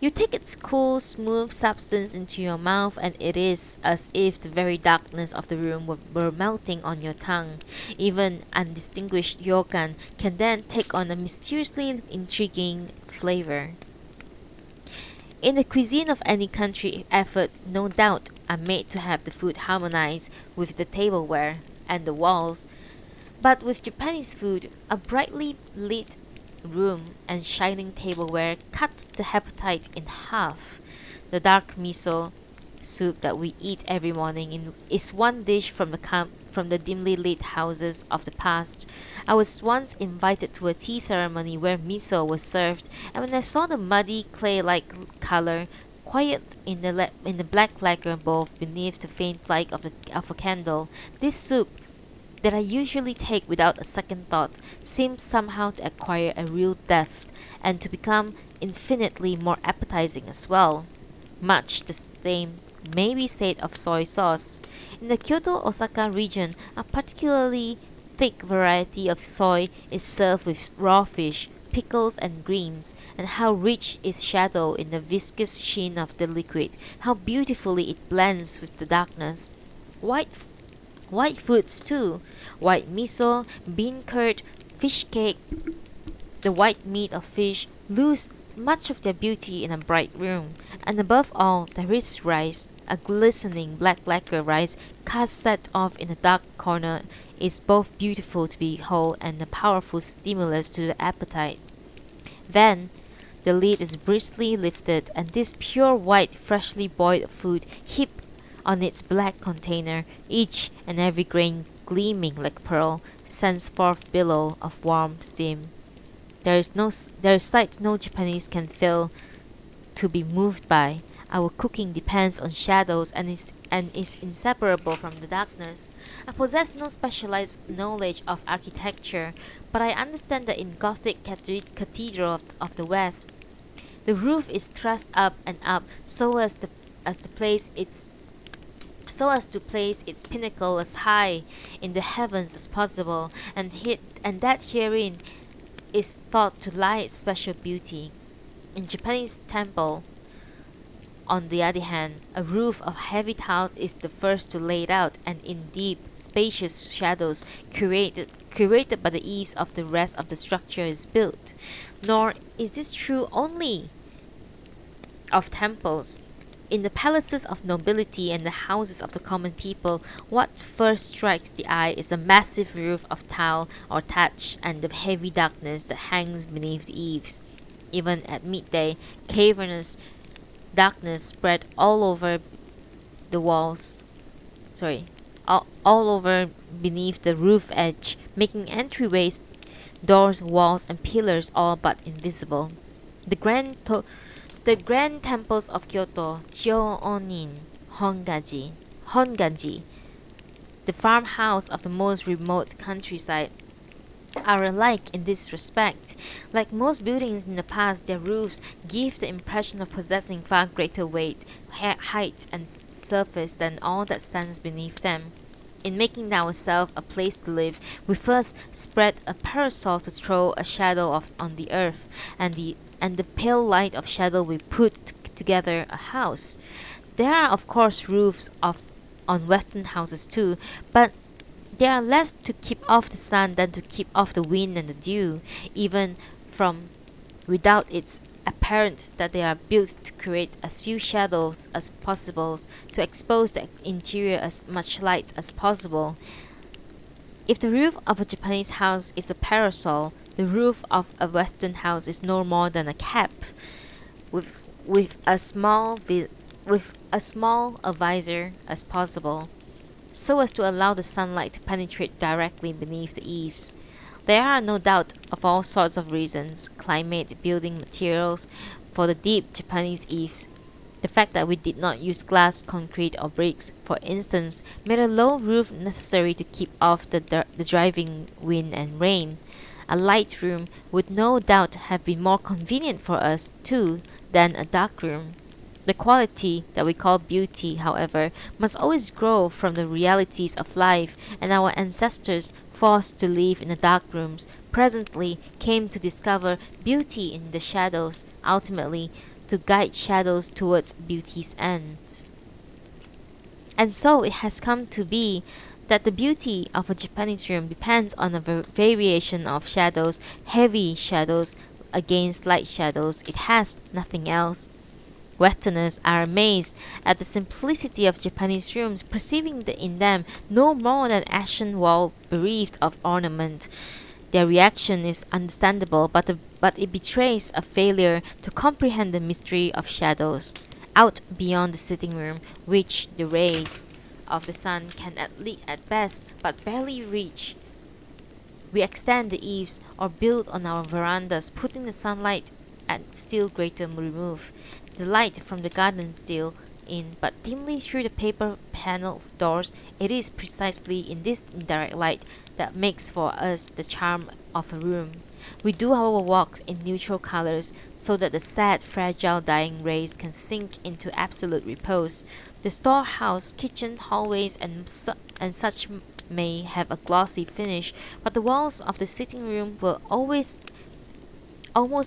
You take its cool, smooth substance into your mouth, and it is as if the very darkness of the room were melting on your tongue. Even undistinguished yokan can then take on a mysteriously intriguing flavor. In the cuisine of any country, efforts, no doubt, are made to have the food harmonize with the tableware and the walls. But with Japanese food, a brightly lit room and shining tableware cut the appetite in half. The dark miso soup that we eat every morning is one dish from the dimly lit houses of the past. I was once invited to a tea ceremony where miso was served, and when I saw the muddy clay-like color quiet in the black lacquer bowl beneath the faint light of a candle, this soup that I usually take without a second thought seemed somehow to acquire a real depth and to become infinitely more appetizing as well. Much the same may be said of soy sauce. In the Kyoto-Osaka region, a particularly thick variety of soy is served with raw fish, pickles, and greens, and how rich is shadow in the viscous sheen of the liquid, how beautifully it blends with the darkness. White foods too, white miso, bean curd, fish cake, the white meat of fish lose much of their beauty in a bright room. And above all, there is rice, a glistening black lacquer rice cast set off in a dark corner is both beautiful to behold and a powerful stimulus to the appetite. Then, the lid is briskly lifted, and this pure white, freshly boiled food heaped on its black container, each and every grain gleaming like pearl, sends forth billow of warm steam. There is sight no Japanese can fail to be moved by. Our cooking depends on shadows and is inseparable from the darkness. I possess no specialized knowledge of architecture, but I understand that in Gothic cathedral of the West, the roof is thrust up and up as to place its pinnacle as high in the heavens as possible, and that herein is thought to lie its special beauty. In Japanese temple, on the other hand, a roof of heavy tiles is the first to lay it out, and in deep, spacious shadows created by the eaves of the rest of the structure is built. Nor is this true only of temples. In the palaces of nobility and the houses of the common people, what first strikes the eye is a massive roof of tile or thatch and the heavy darkness that hangs beneath the eaves. Even at midday, cavernous darkness spread all over the walls. Sorry, all over beneath the roof edge, making entryways, doors, walls, and pillars all but invisible. The the grand temples of Kyoto, Chyo-onin, Honganji, the farmhouse of the most remote countryside, are alike in this respect. Like most buildings in the past, their roofs give the impression of possessing far greater weight, height, and surface than all that stands beneath them. In making ourselves a place to live, we first spread a parasol to throw a shadow on the earth, and the pale light of shadow we put together a house. There are of course roofs on Western houses too, but they are less to keep off the sun than to keep off the wind and the dew, even from without it's apparent that they are built to create as few shadows as possible, to expose the interior as much light as possible. If the roof of a Japanese house is a parasol, the roof of a Western house is no more than a cap, with as small a visor as possible, so as to allow the sunlight to penetrate directly beneath the eaves. There are no doubt of all sorts of reasons, climate, building materials, for the deep Japanese eaves. The fact that we did not use glass, concrete, or bricks, for instance, made a low roof necessary to keep off the driving wind and rain. A light room would no doubt have been more convenient for us, too, than a dark room. The quality that we call beauty, however, must always grow from the realities of life, and our ancestors, forced to live in the dark rooms, presently came to discover beauty in the shadows, ultimately to guide shadows towards beauty's ends. And so it has come to be that the beauty of a Japanese room depends on a variation of shadows, heavy shadows against light shadows. It has nothing else. Westerners are amazed at the simplicity of Japanese rooms, perceiving in them no more than ashen wall bereft of ornament. Their reaction is understandable, but it betrays a failure to comprehend the mystery of shadows. Out beyond the sitting room, which the rays of the sun can at best but barely reach, we extend the eaves or build on our verandas, putting the sunlight at still greater remove. The light from the garden still in, but dimly through the paper panel doors. It is precisely in this indirect light that makes for us the charm of a room. We do our walks in neutral colors, so that the sad, fragile, dying rays can sink into absolute repose. The storehouse, kitchen, hallways, and such may have a glossy finish, but the walls of the sitting room will almost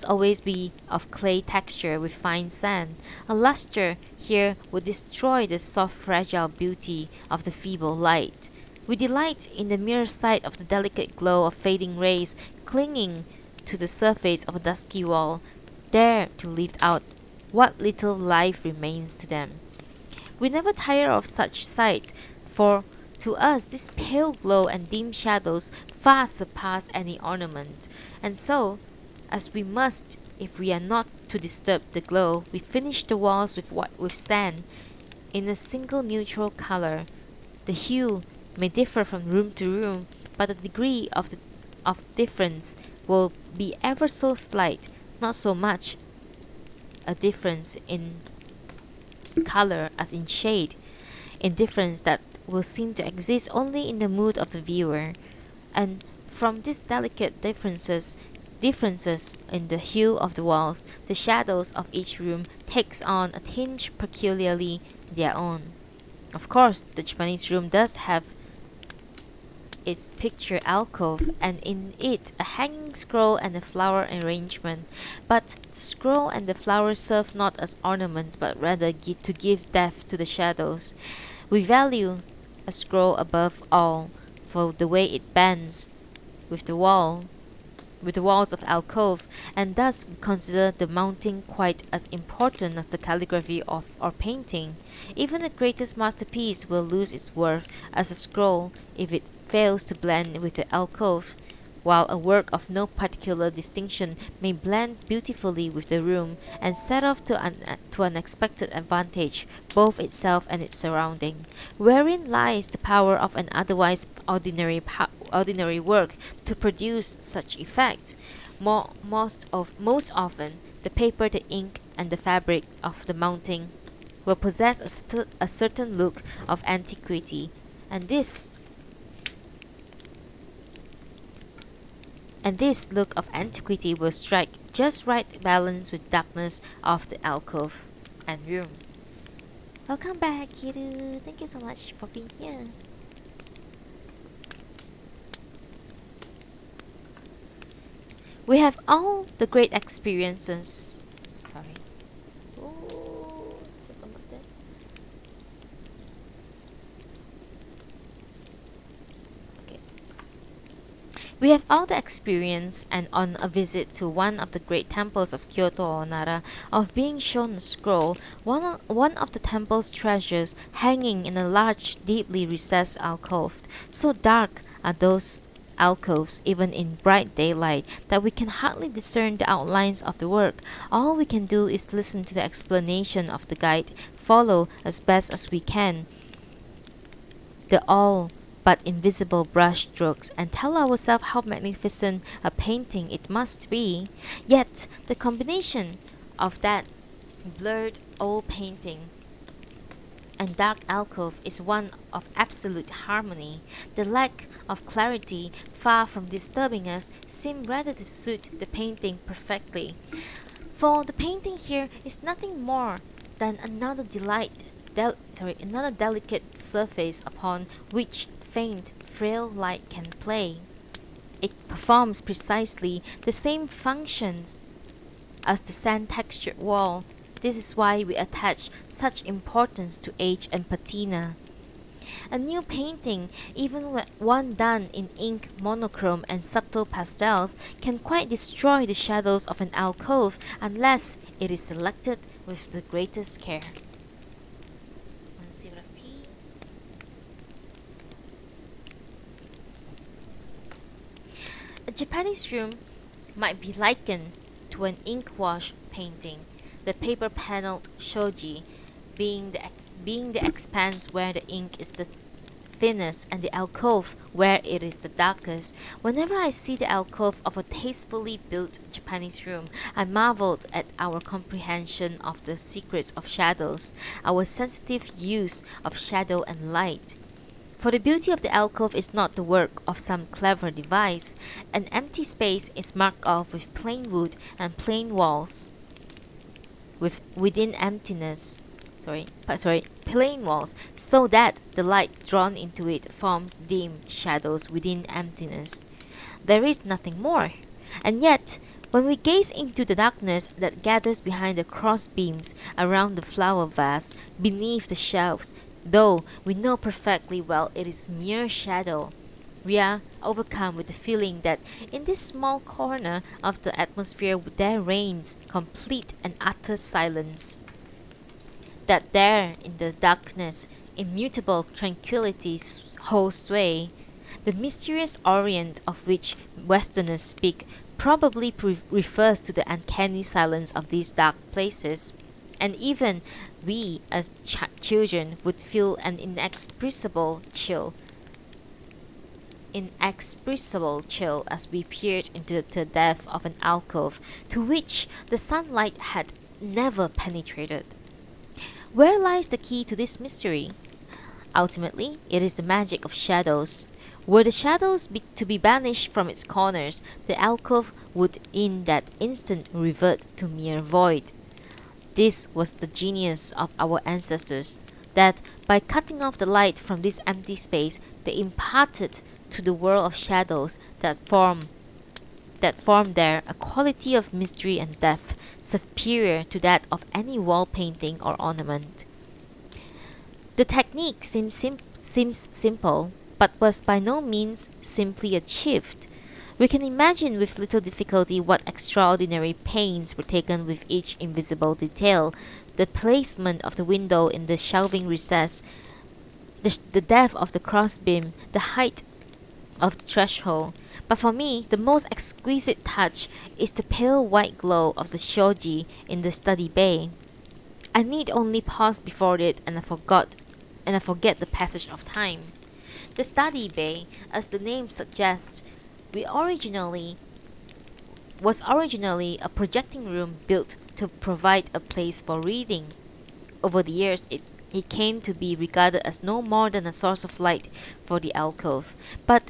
always be of clay texture with fine sand. A luster here would destroy the soft fragile beauty of the feeble light. We delight in the mere sight of the delicate glow of fading rays clinging to the surface of a dusky wall, there to lift out what little life remains to them. We never tire of such sights, for to us this pale glow and dim shadows far surpass any ornament, and so, as we must, if we are not to disturb the glow, we finish the walls with sand in a single neutral color. The hue may differ from room to room, but the degree of difference will be ever so slight, not so much a difference in color as in shade, indifference that will seem to exist only in the mood of the viewer. And from these delicate differences in the hue of the walls, the shadows of each room takes on a tinge peculiarly their own. Of course, the Japanese room does have its picture alcove, and in it a hanging scroll and a flower arrangement. But the scroll and the flower serve not as ornaments, but rather to give depth to the shadows. We value a scroll above all for the way it bends with the walls of alcove, and thus consider the mounting quite as important as the calligraphy of or painting. Even the greatest masterpiece will lose its worth as a scroll if it fails to blend with the alcove, while a work of no particular distinction may blend beautifully with the room and set off to unexpected advantage both itself and its surrounding. Wherein lies the power of an otherwise ordinary work to produce such effects? Most often, the paper, the ink, and the fabric of the mounting will possess a certain look of antiquity, and this look of antiquity will strike just right balance with darkness of the alcove and room. Welcome back, Kiru. Thank you so much for being here. We have all the great experiences. Sorry. Oh, okay. We have all the experience, and on a visit to one of the great temples of Kyoto or Nara, of being shown a scroll, one of the temple's treasures, hanging in a large, deeply recessed alcove. So dark are those alcoves, even in bright daylight, that we can hardly discern the outlines of the work. All we can do is listen to the explanation of the guide, follow as best as we can the all but invisible brush strokes, and tell ourselves how magnificent a painting it must be. Yet the combination of that blurred old painting and dark alcove is one of absolute harmony. The lack of clarity, far from disturbing us, seemed rather to suit the painting perfectly. For the painting here is nothing more than another another delicate surface upon which faint, frail light can play. It performs precisely the same functions as the sand-textured wall. This is why we attach such importance to age and patina. A new painting, even one done in ink, monochrome, and subtle pastels, can quite destroy the shadows of an alcove unless it is selected with the greatest care. One sip of tea. A Japanese room might be likened to an ink wash painting, the paper paneled shoji being the expanse where the ink is the thinnest and the alcove where it is the darkest. Whenever I see the alcove of a tastefully built Japanese room, I marveled at our comprehension of the secrets of shadows, our sensitive use of shadow and light. For the beauty of the alcove is not the work of some clever device. An empty space is marked off with plain wood and plain walls, within emptiness. Plain walls, so that the light drawn into it forms dim shadows within emptiness. There is nothing more. And yet, when we gaze into the darkness that gathers behind the cross beams around the flower vase, beneath the shelves, though we know perfectly well it is mere shadow, we are overcome with the feeling that in this small corner of the atmosphere there reigns complete and utter silence. That there, in the darkness, immutable tranquility holds sway. The mysterious Orient of which Westerners speak probably refers to the uncanny silence of these dark places, and even we, as children, would feel an inexpressible chill inexpressible chill as we peered into the depth of an alcove to which the sunlight had never penetrated. Where lies the key to this mystery? Ultimately, it is the magic of shadows. Were the shadows to be banished from its corners, the alcove would in that instant revert to mere void. This was the genius of our ancestors, that by cutting off the light from this empty space, they imparted to the world of shadows that form there a quality of mystery and depth superior to that of any wall painting or ornament. The technique seems simple, but was by no means simply achieved. We can imagine with little difficulty what extraordinary pains were taken with each invisible detail, the placement of the window in the shelving recess, the depth of the crossbeam, the height of the threshold. But for me, the most exquisite touch is the pale white glow of the shoji in the study bay. I need only pause before it and I forget the passage of time. The study bay, as the name suggests, we originally was originally a projecting room built to provide a place for reading. Over the years, it came to be regarded as no more than a source of light for the alcove, but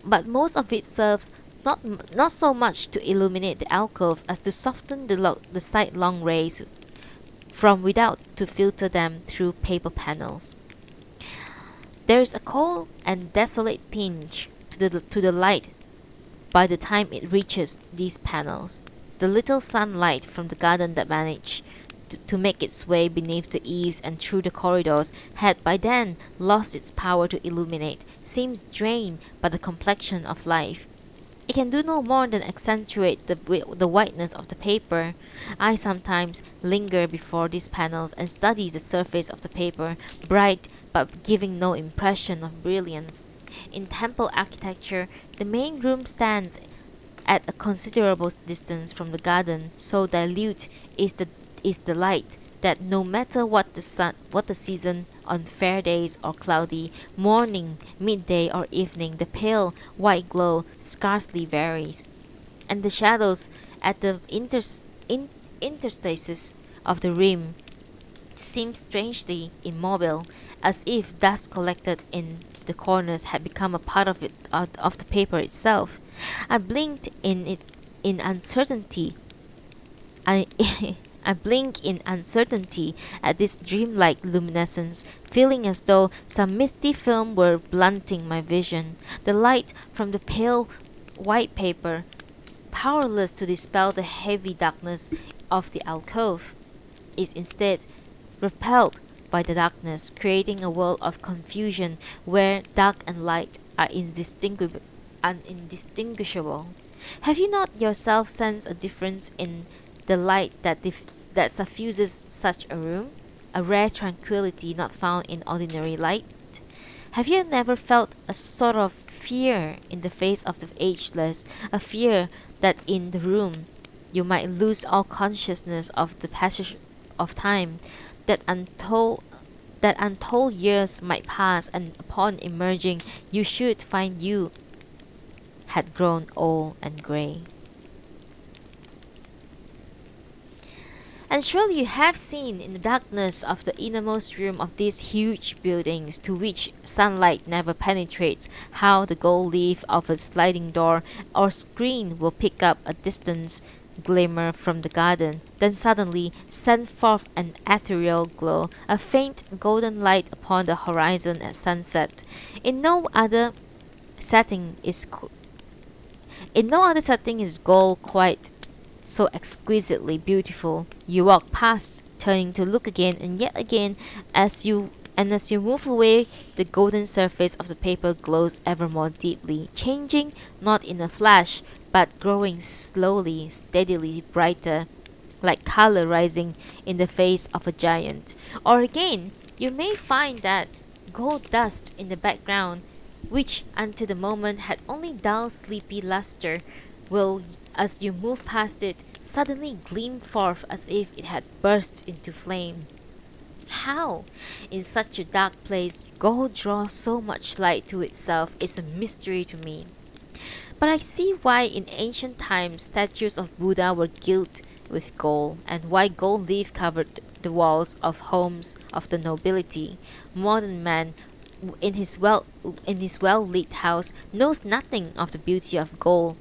but most of it serves not so much to illuminate the alcove as to soften the sidelong rays from without to filter them through paper panels. There is a cold and desolate tinge to the light by the time it reaches these panels. The little sunlight from the garden that managed to make its way beneath the eaves and through the corridors had by then lost its power to illuminate, seems drained by the complexion of life. It can do no more than accentuate the whiteness of the paper. I sometimes linger before these panels and study the surface of the paper, bright but giving no impression of brilliance. In temple architecture, the main room stands at a considerable distance from the garden, so dilute is the light that no matter what the season, on fair days or cloudy, morning, midday or evening, the pale white glow scarcely varies, and the shadows at the interstices of the rim seem strangely immobile, as if dust collected in the corners had become a part of the paper itself. I blinked in uncertainty. I I blink in uncertainty at this dreamlike luminescence, feeling as though some misty film were blunting my vision. The light from the pale white paper, powerless to dispel the heavy darkness of the alcove, is instead repelled by the darkness, creating a world of confusion where dark and light are indistinguishable. Have you not yourself sensed a difference in the light that suffuses such a room? A rare tranquility not found in ordinary light? Have you never felt a sort of fear in the face of the ageless, a fear that in the room you might lose all consciousness of the passage of time, that untold years might pass, and upon emerging you should find you had grown old and grey? And surely you have seen in the darkness of the innermost room of these huge buildings to which sunlight never penetrates, how the gold leaf of a sliding door or screen will pick up a distant glimmer from the garden, then suddenly send forth an ethereal glow, a faint golden light upon the horizon at sunset. In no other setting is gold quite so exquisitely beautiful. You walk past, turning to look again and yet again, as you move away, the golden surface of the paper glows ever more deeply, changing not in a flash, but growing slowly, steadily brighter, like color rising in the face of a giant. Or again, you may find that gold dust in the background, which until the moment had only dull, sleepy luster, will, as you move past it, suddenly gleam forth as if it had burst into flame. How, in such a dark place, gold draws so much light to itself is a mystery to me. But I see why in ancient times statues of Buddha were gilt with gold, and why gold leaf covered the walls of homes of the nobility. Modern man in his well lit house knows nothing of the beauty of gold.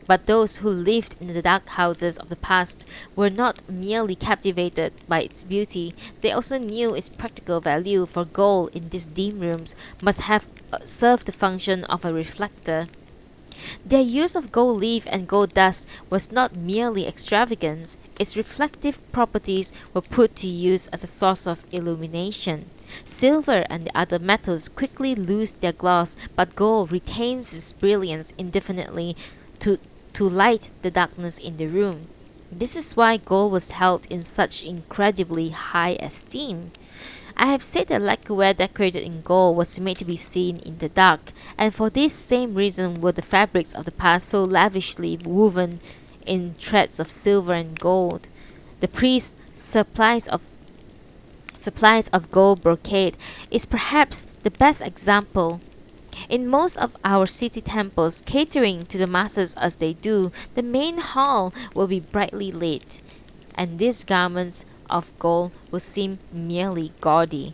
But those who lived in the dark houses of the past were not merely captivated by its beauty, they also knew its practical value, for gold in these dim rooms must have served the function of a reflector. Their use of gold leaf and gold dust was not merely extravagance, its reflective properties were put to use as a source of illumination. Silver and the other metals quickly lose their gloss, but gold retains its brilliance indefinitely to, to light the darkness in the room. This is why gold was held in such incredibly high esteem. I have said that lacquerware decorated in gold was made to be seen in the dark, and for this same reason were the fabrics of the past so lavishly woven in threads of silver and gold. The priest's supplies of gold brocade is perhaps the best example. In most of our city temples, catering to the masses as they do, the main hall will be brightly lit, and these garments of gold will seem merely gaudy.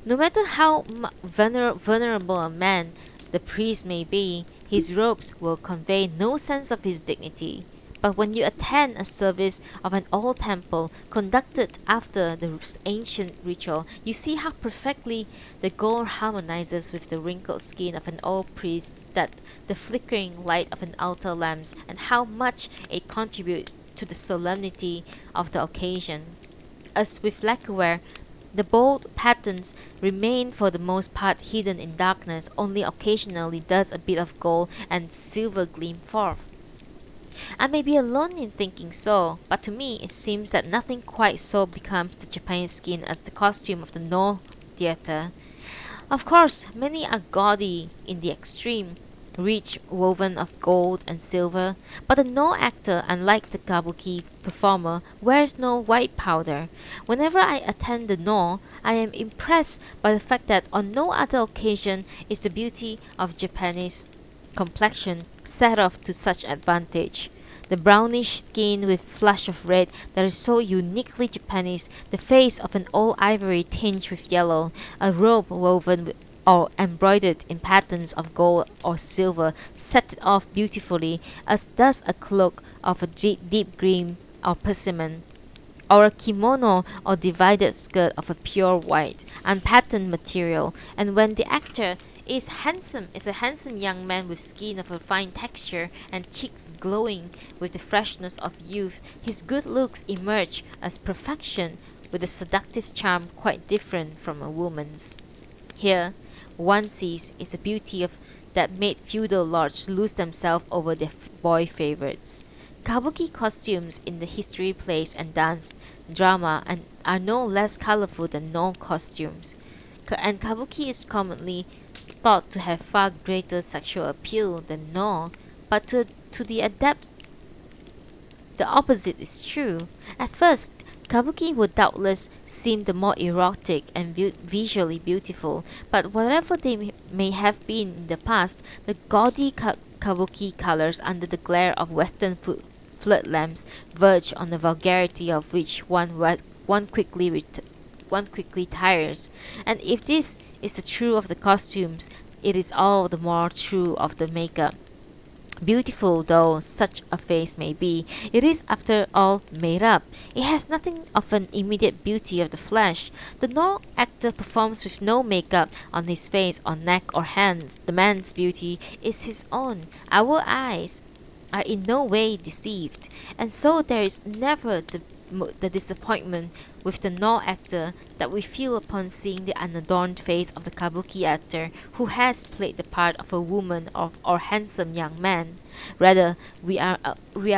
No matter how vulnerable a man the priest may be, his robes will convey no sense of his dignity. But when you attend a service of an old temple conducted after the ancient ritual, you see how perfectly the gold harmonizes with the wrinkled skin of an old priest, that the flickering light of an altar lamp, and how much it contributes to the solemnity of the occasion. As with lacquerware, the bold patterns remain for the most part hidden in darkness, only occasionally does a bit of gold and silver gleam forth. I may be alone in thinking so, but to me it seems that nothing quite so becomes the Japanese skin as the costume of the No theater. Of course, many are gaudy in the extreme, rich woven of gold and silver, but the No actor, unlike the kabuki performer, wears no white powder. Whenever I attend the No, I am impressed by the fact that on no other occasion is the beauty of Japanese complexion set off to such advantage. The brownish skin with flush of red that is so uniquely Japanese, the face of an old ivory tinged with yellow, a robe woven or embroidered in patterns of gold or silver set it off beautifully, as does a cloak of a deep green or persimmon, or a kimono or divided skirt of a pure white, unpatterned material. And when the actor is a handsome young man with skin of a fine texture and cheeks glowing with the freshness of youth, his good looks emerge as perfection, with a seductive charm quite different from a woman's. Here, one sees is the beauty of that made feudal lords lose themselves over their boy favorites. Kabuki costumes in the history plays and dance drama and are no less colorful than No costumes. And kabuki is commonly thought to have far greater sexual appeal than No, but to the adept the opposite is true. At first, kabuki would doubtless seem the more erotic and visually beautiful, but whatever they may have been in the past, the gaudy kabuki colors under the glare of Western flood lamps verge on the vulgarity of which one quickly tires. And if this is the true of the costumes, it is all the more true of the makeup. Beautiful though such a face may be, it is after all made up. It has nothing of an immediate beauty of the flesh. The No actor performs with no makeup on his face or neck or hands. The man's beauty is his own. Our eyes are in no way deceived, and so there is never the disappointment with the No actor that we feel upon seeing the unadorned face of the kabuki actor who has played the part of a woman or handsome young man. Rather, we are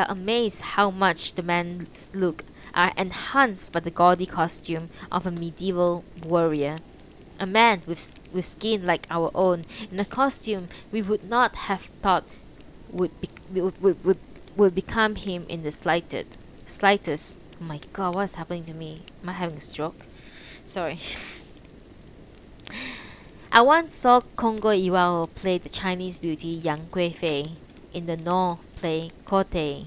amazed how much the man's look are enhanced by the gaudy costume of a medieval warrior. A man with skin like our own, in a costume we would not have thought would become him in the slightest. Oh my god, what's happening to me? Am I having a stroke? Sorry. I once saw Kongo Iwao play the Chinese beauty Yang Guifei in the No play Kote,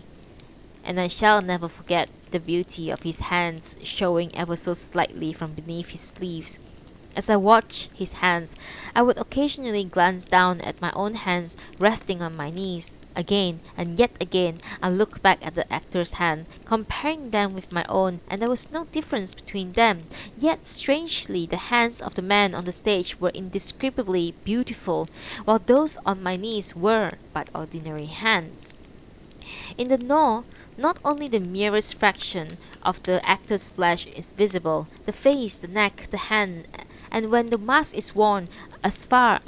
and I shall never forget the beauty of his hands showing ever so slightly from beneath his sleeves. As I watched his hands, I would occasionally glance down at my own hands resting on my knees. Again and yet again, I looked back at the actor's hand, comparing them with my own, and there was no difference between them. Yet, strangely, the hands of the man on the stage were indescribably beautiful, while those on my knees were but ordinary hands. In the No, not only the merest fraction of the actor's flesh is visible, the face, the neck, the hand, and when the mask is worn, as far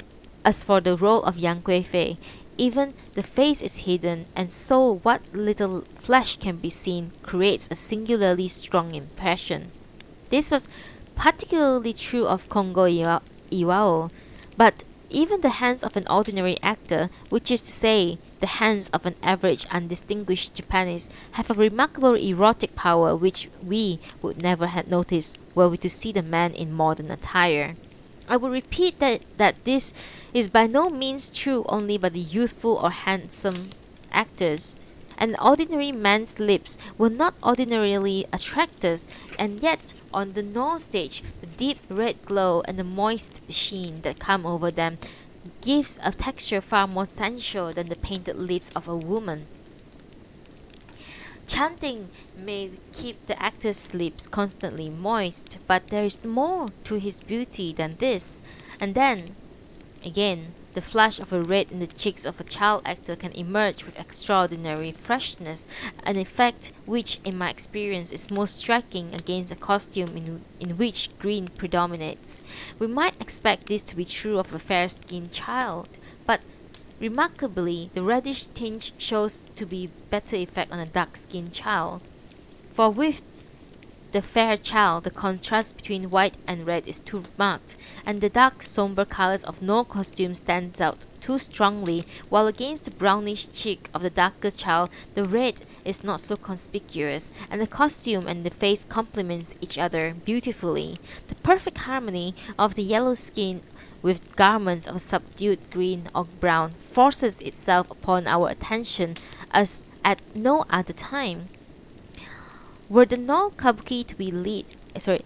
as for the role of Yang Guifei, even the face is hidden, and so what little flesh can be seen creates a singularly strong impression. This was particularly true of Kongo Iwao, but even the hands of an ordinary actor, which is to say, the hands of an average undistinguished Japanese, have a remarkable erotic power which we would never have noticed were we to see the man in modern attire. I will repeat that this is by no means true only by the youthful or handsome actors. An ordinary man's lips will not ordinarily attract us, and yet on the No stage, the deep red glow and the moist sheen that come over them gives a texture far more sensual than the painted lips of a woman. Chanting may keep the actor's lips constantly moist, but there is more to his beauty than this. And then, again, the flush of a red in the cheeks of a child actor can emerge with extraordinary freshness, an effect which, in my experience, is most striking against a costume in which green predominates. We might expect this to be true of a fair-skinned child, but remarkably, the reddish tinge shows to be better effect on a dark-skinned child. For with the fair child, the contrast between white and red is too marked, and the dark, somber colors of no costume stands out too strongly, while against the brownish cheek of the darker child, the red is not so conspicuous, and the costume and the face complements each other beautifully. The perfect harmony of the yellow skin with garments of a subdued green or brown forces itself upon our attention as at no other time. Were the No kabuki to be lit,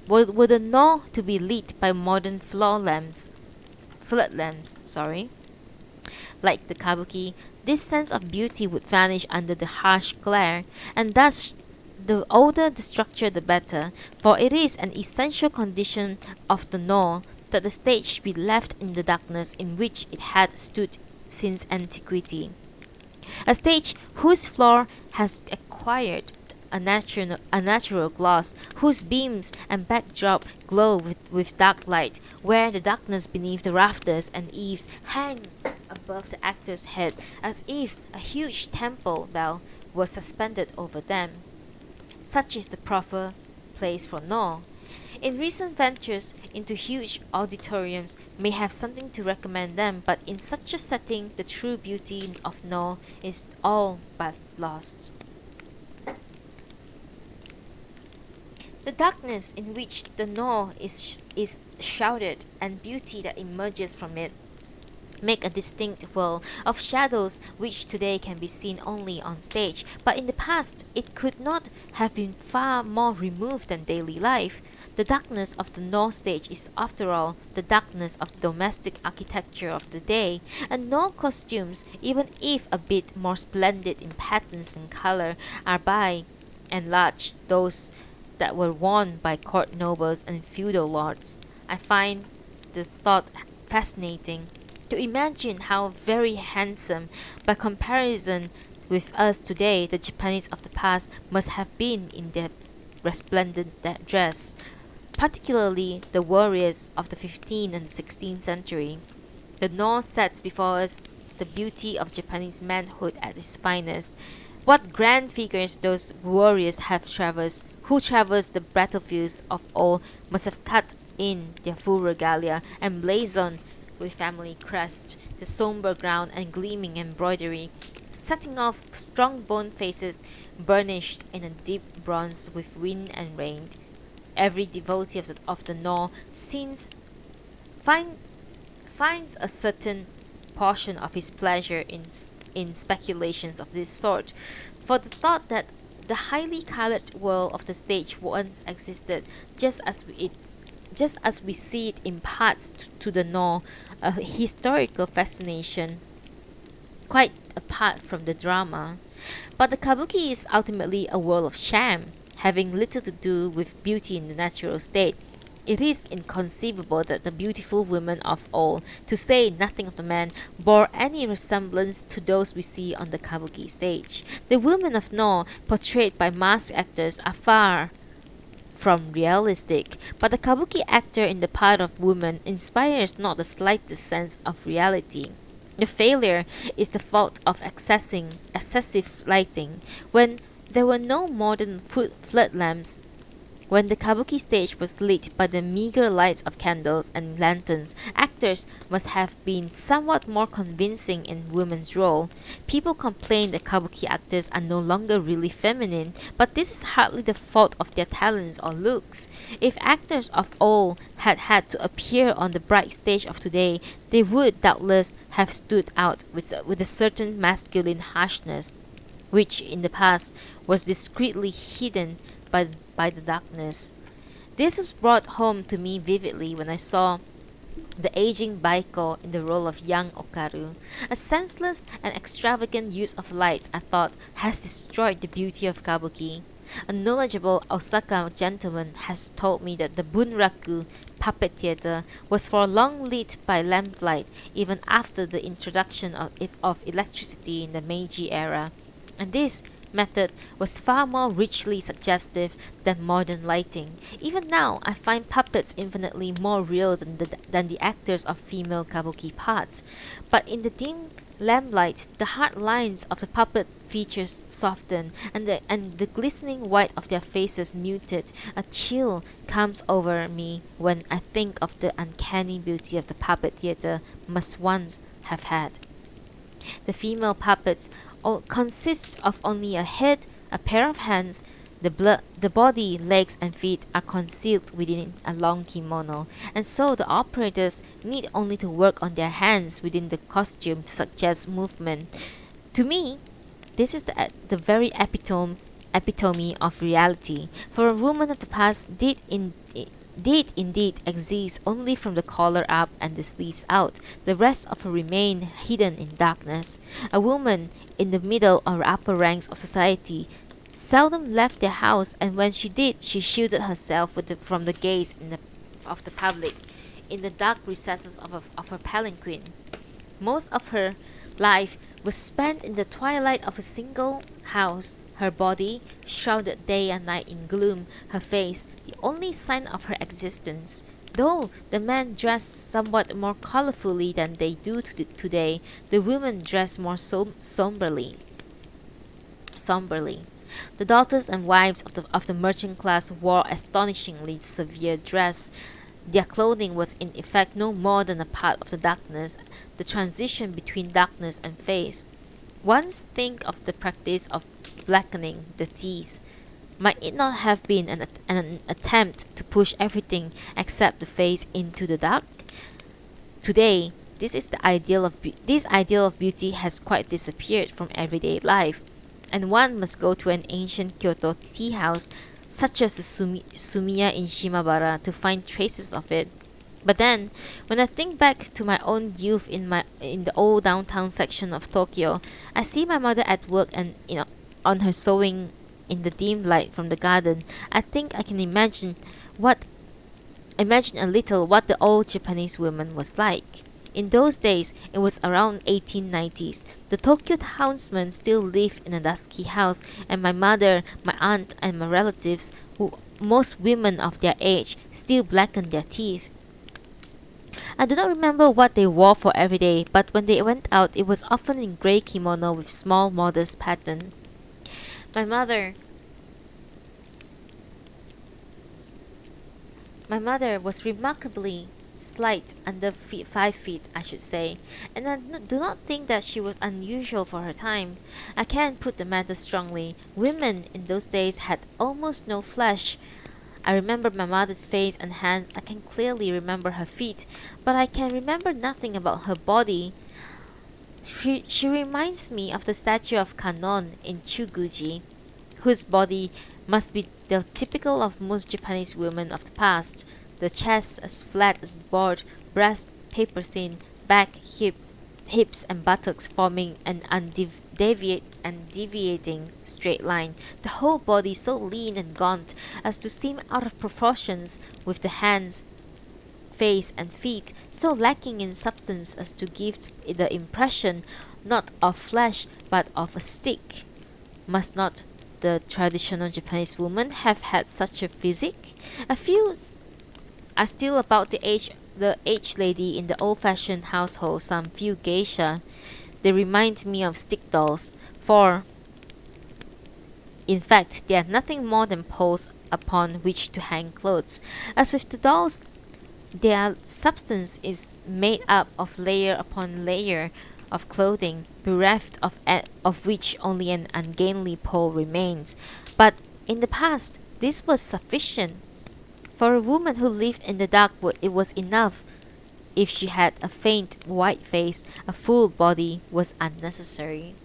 were the No to be lit by modern flood lamps, like the kabuki, this sense of beauty would vanish under the harsh glare, and thus the older the structure the better, for it is an essential condition of the No that the stage be left in the darkness in which it had stood since antiquity. A stage whose floor has acquired a natural gloss, whose beams and backdrop glow with dark light, where the darkness beneath the rafters and eaves hang above the actor's head as if a huge temple bell were suspended over them. Such is the proper place for No. In recent ventures into huge auditoriums may have something to recommend them, but in such a setting the true beauty of No is all but lost. The darkness in which the No is shrouded and beauty that emerges from it make a distinct world of shadows which today can be seen only on stage, but in the past it could not have been far more removed than daily life. The darkness of the No stage is after all the darkness of the domestic architecture of the day, and No costumes, even if a bit more splendid in patterns and color, are by and large those that were worn by court nobles and feudal lords. I find the thought fascinating. To imagine how very handsome, by comparison with us today, the Japanese of the past must have been in their resplendent dress, particularly the warriors of the 15th and 16th century. The No sets before us the beauty of Japanese manhood at its finest. What grand figures those warriors who traversed the battlefields of old must have cut in their full regalia and blazoned with family crest, the somber ground and gleaming embroidery, setting off strong bone faces burnished in a deep bronze with wind and rain. Every devotee of the Nor find, finds a certain portion of his pleasure in speculations of this sort, for the thought that the highly colored world of the stage once existed, just as we see it imparts to the Nor a historical fascination quite apart from the drama. But the kabuki is ultimately a world of sham, having little to do with beauty in the natural state. It is inconceivable that the beautiful women of old, to say nothing of the men, bore any resemblance to those we see on the kabuki stage. The women of No, portrayed by masked actors, are far from realistic, but the kabuki actor in the part of woman inspires not the slightest sense of reality. The failure is the fault of excessive lighting. When there were no modern floodlamps, when the kabuki stage was lit by the meager lights of candles and lanterns, actors must have been somewhat more convincing in women's role. People complain that kabuki actors are no longer really feminine, but this is hardly the fault of their talents or looks. If actors of old had had to appear on the bright stage of today, they would doubtless have stood out with a certain masculine harshness, which in the past was discreetly hidden by the darkness. This was brought home to me vividly when I saw the aging Baiko in the role of young Okaru. A senseless and extravagant use of lights, I thought, has destroyed the beauty of kabuki. A knowledgeable Osaka gentleman has told me that the Bunraku puppet theater was for long lit by lamplight even after the introduction of electricity in the Meiji era. And this method was far more richly suggestive than modern lighting. Even now, I find puppets infinitely more real than the actors of female kabuki parts. But in the dim lamplight, the hard lines of the puppet features soften, and the glistening white of their faces muted. A chill comes over me when I think of the uncanny beauty of the puppet theater must once have had. The female puppets consist of only a head, a pair of hands. The body, legs, and feet are concealed within a long kimono, and so the operators need only to work on their hands within the costume to suggest movement. To me, this is the very epitome of reality, for a woman of the past did indeed exist only from the collar up and the sleeves out. The rest of her remained hidden in darkness. A woman in the middle or upper ranks of society seldom left their house, and when she did, she shielded herself from the gaze of the public in the dark recesses of her palanquin. Most of her life was spent in the twilight of a single house, her body shrouded day and night in gloom, her face the only sign of her existence. Though the men dress somewhat more colorfully than they do today, the women dress more somberly. The daughters and wives of the merchant class wore astonishingly severe dress. Their clothing was in effect no more than a part of the darkness, the transition between darkness and face. Once think of the practice of blackening the teeth. Might it not have been an attempt to push everything except the face into the dark? Today, this ideal of beauty has quite disappeared from everyday life, and one must go to an ancient Kyoto tea house such as the Sumiya in Shimabara to find traces of it. But then, when I think back to my own youth in the old downtown section of Tokyo, I see my mother at work and on her sewing in the dim light from the garden. I think I can imagine a little what the old Japanese woman was like. In those days, it was around 1890s. The Tokyo townsmen still lived in a dusky house, and my mother, my aunt, and my relatives, most women of their age, still blackened their teeth. I do not remember what they wore for every day, but when they went out, it was often in grey kimono with small modest pattern. My mother was remarkably slight, under 5 feet, I should say, and I do not think that she was unusual for her time. I can put the matter strongly. Women in those days had almost no flesh. I remember my mother's face and hands. I can clearly remember her feet, but I can remember nothing about her body. She reminds me of the statue of Kanon in Chuguji, whose body must be the typical of most Japanese women of the past. The chest as flat as board, breast paper thin, back, hips and buttocks forming an deviating straight line, the whole body so lean and gaunt as to seem out of proportions, with the hands, face and feet so lacking in substance as to give the impression not of flesh but of a stick. Must not the traditional Japanese woman have had such a physique? A few are still about the aged lady in the old-fashioned household, some few geisha. They remind me of stick dolls, for in fact they are nothing more than poles upon which to hang clothes. As with the dolls, their substance is made up of layer upon layer of clothing, bereft of which only an ungainly pole remains. But in the past, this was sufficient. For a woman who lived in the dark, it was enough. If she had a faint white face, a full body was unnecessary.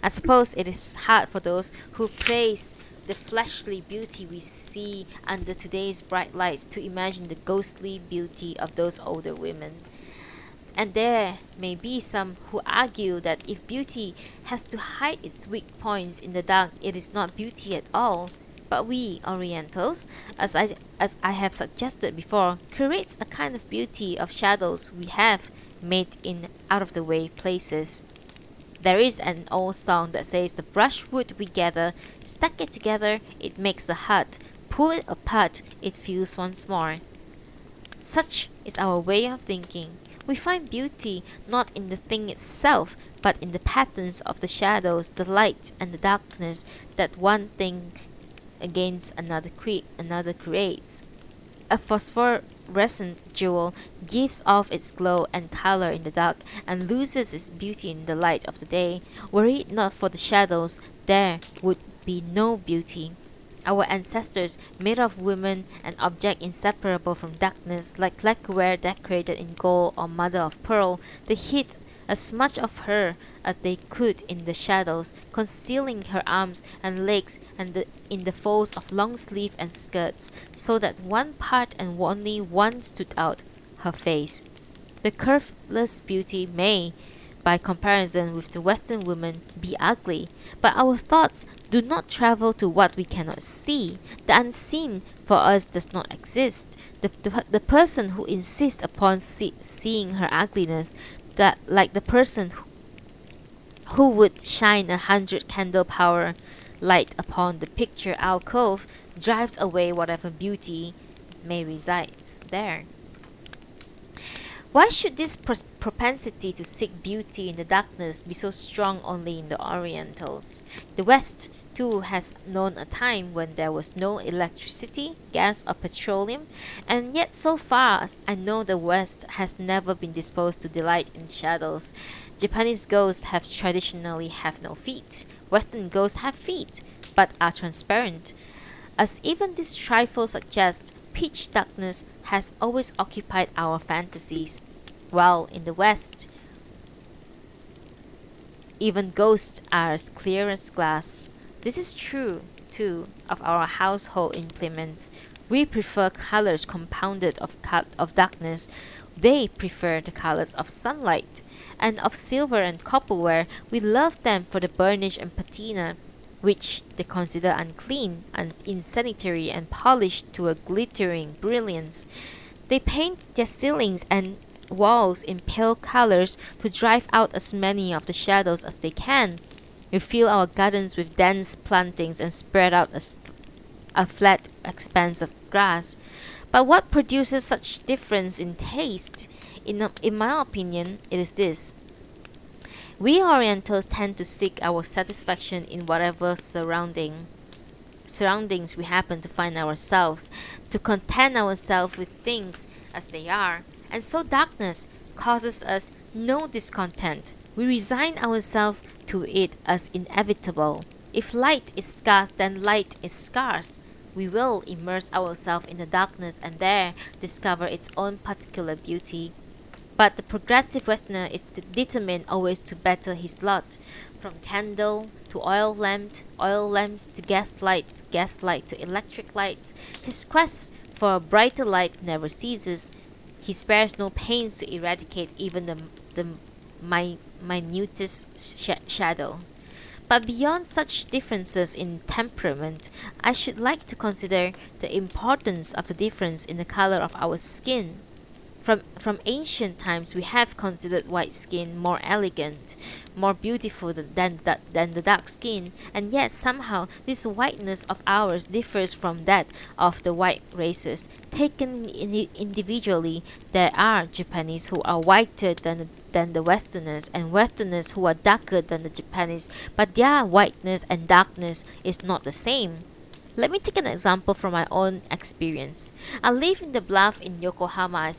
I suppose it is hard for those who praise the fleshly beauty we see under today's bright lights to imagine the ghostly beauty of those older women. And there may be some who argue that if beauty has to hide its weak points in the dark, it is not beauty at all. But we Orientals, as I have suggested before, creates a kind of beauty of shadows we have made in out of the way places. There is an old song that says the brushwood we gather, stack it together, it makes a hut, pull it apart, it feels once more. Such is our way of thinking. We find beauty not in the thing itself, but in the patterns of the shadows, the light and the darkness that one thing against another creates. A phosphorescent jewel gives off its glow and color in the dark and loses its beauty in the light of the day. Were it not for the shadows, there would be no beauty. Our ancestors made of women an object inseparable from darkness, like lacquerware decorated in gold or mother of pearl. They hid as much of her as they could in the shadows, concealing her arms and legs in the folds of long sleeves and skirts, so that one part and only one stood out, her face. The curveless beauty may, by comparison with the Western woman, be ugly, but our thoughts do not travel to what we cannot see. The unseen for us does not exist. The person who insists upon seeing her ugliness, that like the person who would shine 100 candle power light upon the picture alcove, drives away whatever beauty may resides there. Why should this propensity to seek beauty in the darkness be so strong only in the Orientals? The West, too, has known a time when there was no electricity, gas, or petroleum, and yet so far as I know the West has never been disposed to delight in shadows. Japanese ghosts have traditionally have no feet. Western ghosts have feet, but are transparent. As even this trifle suggests, pitch darkness has always occupied our fantasies, while in the West, even ghosts are as clear as glass. This is true, too, of our household implements. We prefer colors compounded of darkness. They prefer the colors of sunlight. And of silver and copperware, we love them for the burnish and patina, which they consider unclean and insanitary and polished to a glittering brilliance. They paint their ceilings and walls in pale colors to drive out as many of the shadows as they can. We fill our gardens with dense plantings and spread out a flat expanse of grass. But what produces such difference in taste? In my opinion, it is this. We Orientals tend to seek our satisfaction in whatever surroundings we happen to find ourselves, to content ourselves with things as they are. And so darkness causes us no discontent. We resign ourselves to it as inevitable. If light is scarce, then light is scarce. We will immerse ourselves in the darkness and there discover its own particular beauty. But the progressive Westerner is determined always to better his lot. From candle to oil lamps to gaslight to electric light, his quest for a brighter light never ceases. He spares no pains to eradicate even the minutest shadow. But beyond such differences in temperament, I should like to consider the importance of the difference in the color of our skin. From ancient times, we have considered white skin more elegant, more beautiful than the dark skin, and yet somehow this whiteness of ours differs from that of the white races. Taken individually, there are Japanese who are whiter than the Westerners, and Westerners who are darker than the Japanese, but their whiteness and darkness is not the same. Let me take an example from my own experience. I live in the bluff in Yokohama.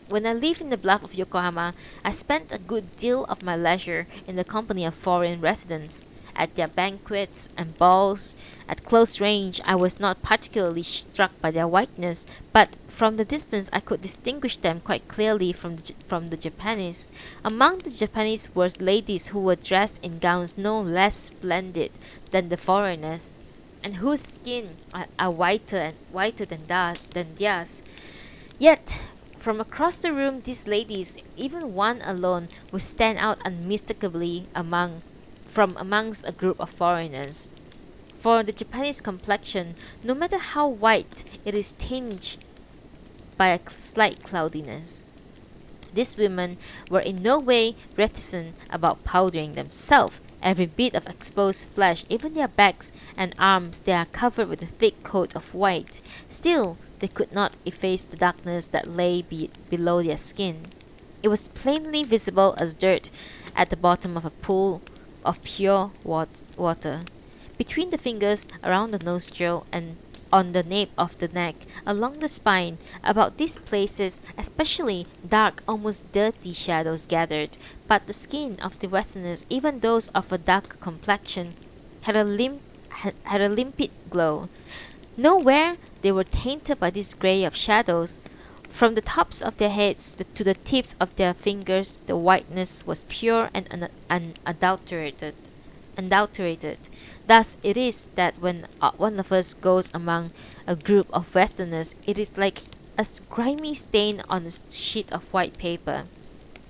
When I lived in the bluff of Yokohama, I spent a good deal of my leisure in the company of foreign residents. At their banquets and balls, at close range, I was not particularly struck by their whiteness, but from the distance I could distinguish them quite clearly from the Japanese. Among the Japanese were ladies who were dressed in gowns no less splendid than the foreigners, and whose skin are whiter than theirs. Yet, from across the room, these ladies, even one alone, would stand out unmistakably from amongst a group of foreigners. For the Japanese complexion, no matter how white, it is tinged by a slight cloudiness. These women were in no way reticent about powdering themselves. Every bit of exposed flesh, even their backs and arms, they are covered with a thick coat of white. Still, they could not efface the darkness that lay below their skin. It was plainly visible as dirt at the bottom of a pool of pure water. Between the fingers, around the nostril, and on the nape of the neck, along the spine, about these places, especially, dark, almost dirty shadows gathered, but the skin of the Westerners, even those of a dark complexion, had a limpid glow. Nowhere they were tainted by this grey of shadows. From the tops of their heads to the tips of their fingers, the whiteness was pure and unadulterated. Thus it is that when one of us goes among a group of Westerners, it is like a grimy stain on a sheet of white paper.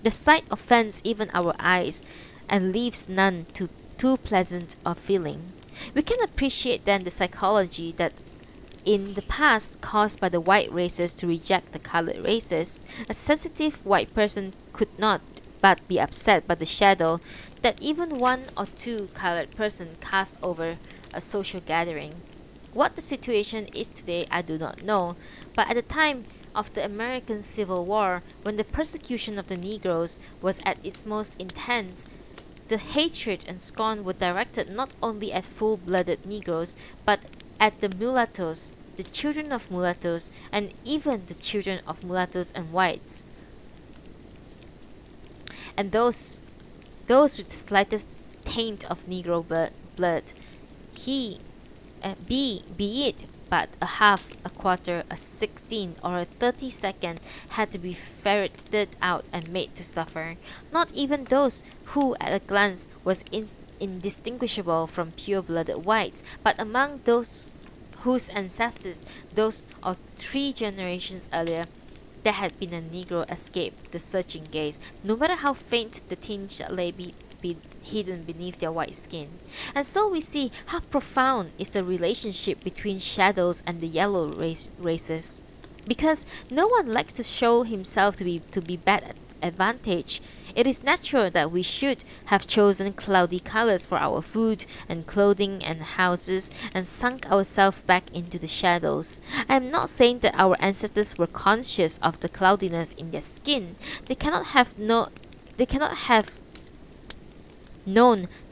The sight offends even our eyes, and leaves none too pleasant of feeling. We can appreciate then the psychology that in the past caused by the white races to reject the colored races. A sensitive white person could not but be upset by the shadow that even one or two colored persons cast over a social gathering. What the situation is today, I do not know, but at the time of the American Civil War, when the persecution of the Negroes was at its most intense, the hatred and scorn were directed not only at full-blooded Negroes, but at the mulattoes, the children of mulattoes, and even the children of mulattoes and whites, and those with the slightest taint of Negro blood. Be it but a half, a quarter, a 16, or a 32nd, had to be ferreted out and made to suffer. Not even those who at a glance was indistinguishable from pure-blooded whites, but among those whose ancestors, those of 3 generations earlier, there had been a Negro escape the searching gaze, no matter how faint the tinge that lay hidden beneath their white skin. And so we see how profound is the relationship between shadows and the yellow races. Because no one likes to show himself to be bad at advantage, it is natural that we should have chosen cloudy colors for our food and clothing and houses, and sunk ourselves back into the shadows. I am not saying that our ancestors were conscious of the cloudiness in their skin. They cannot have known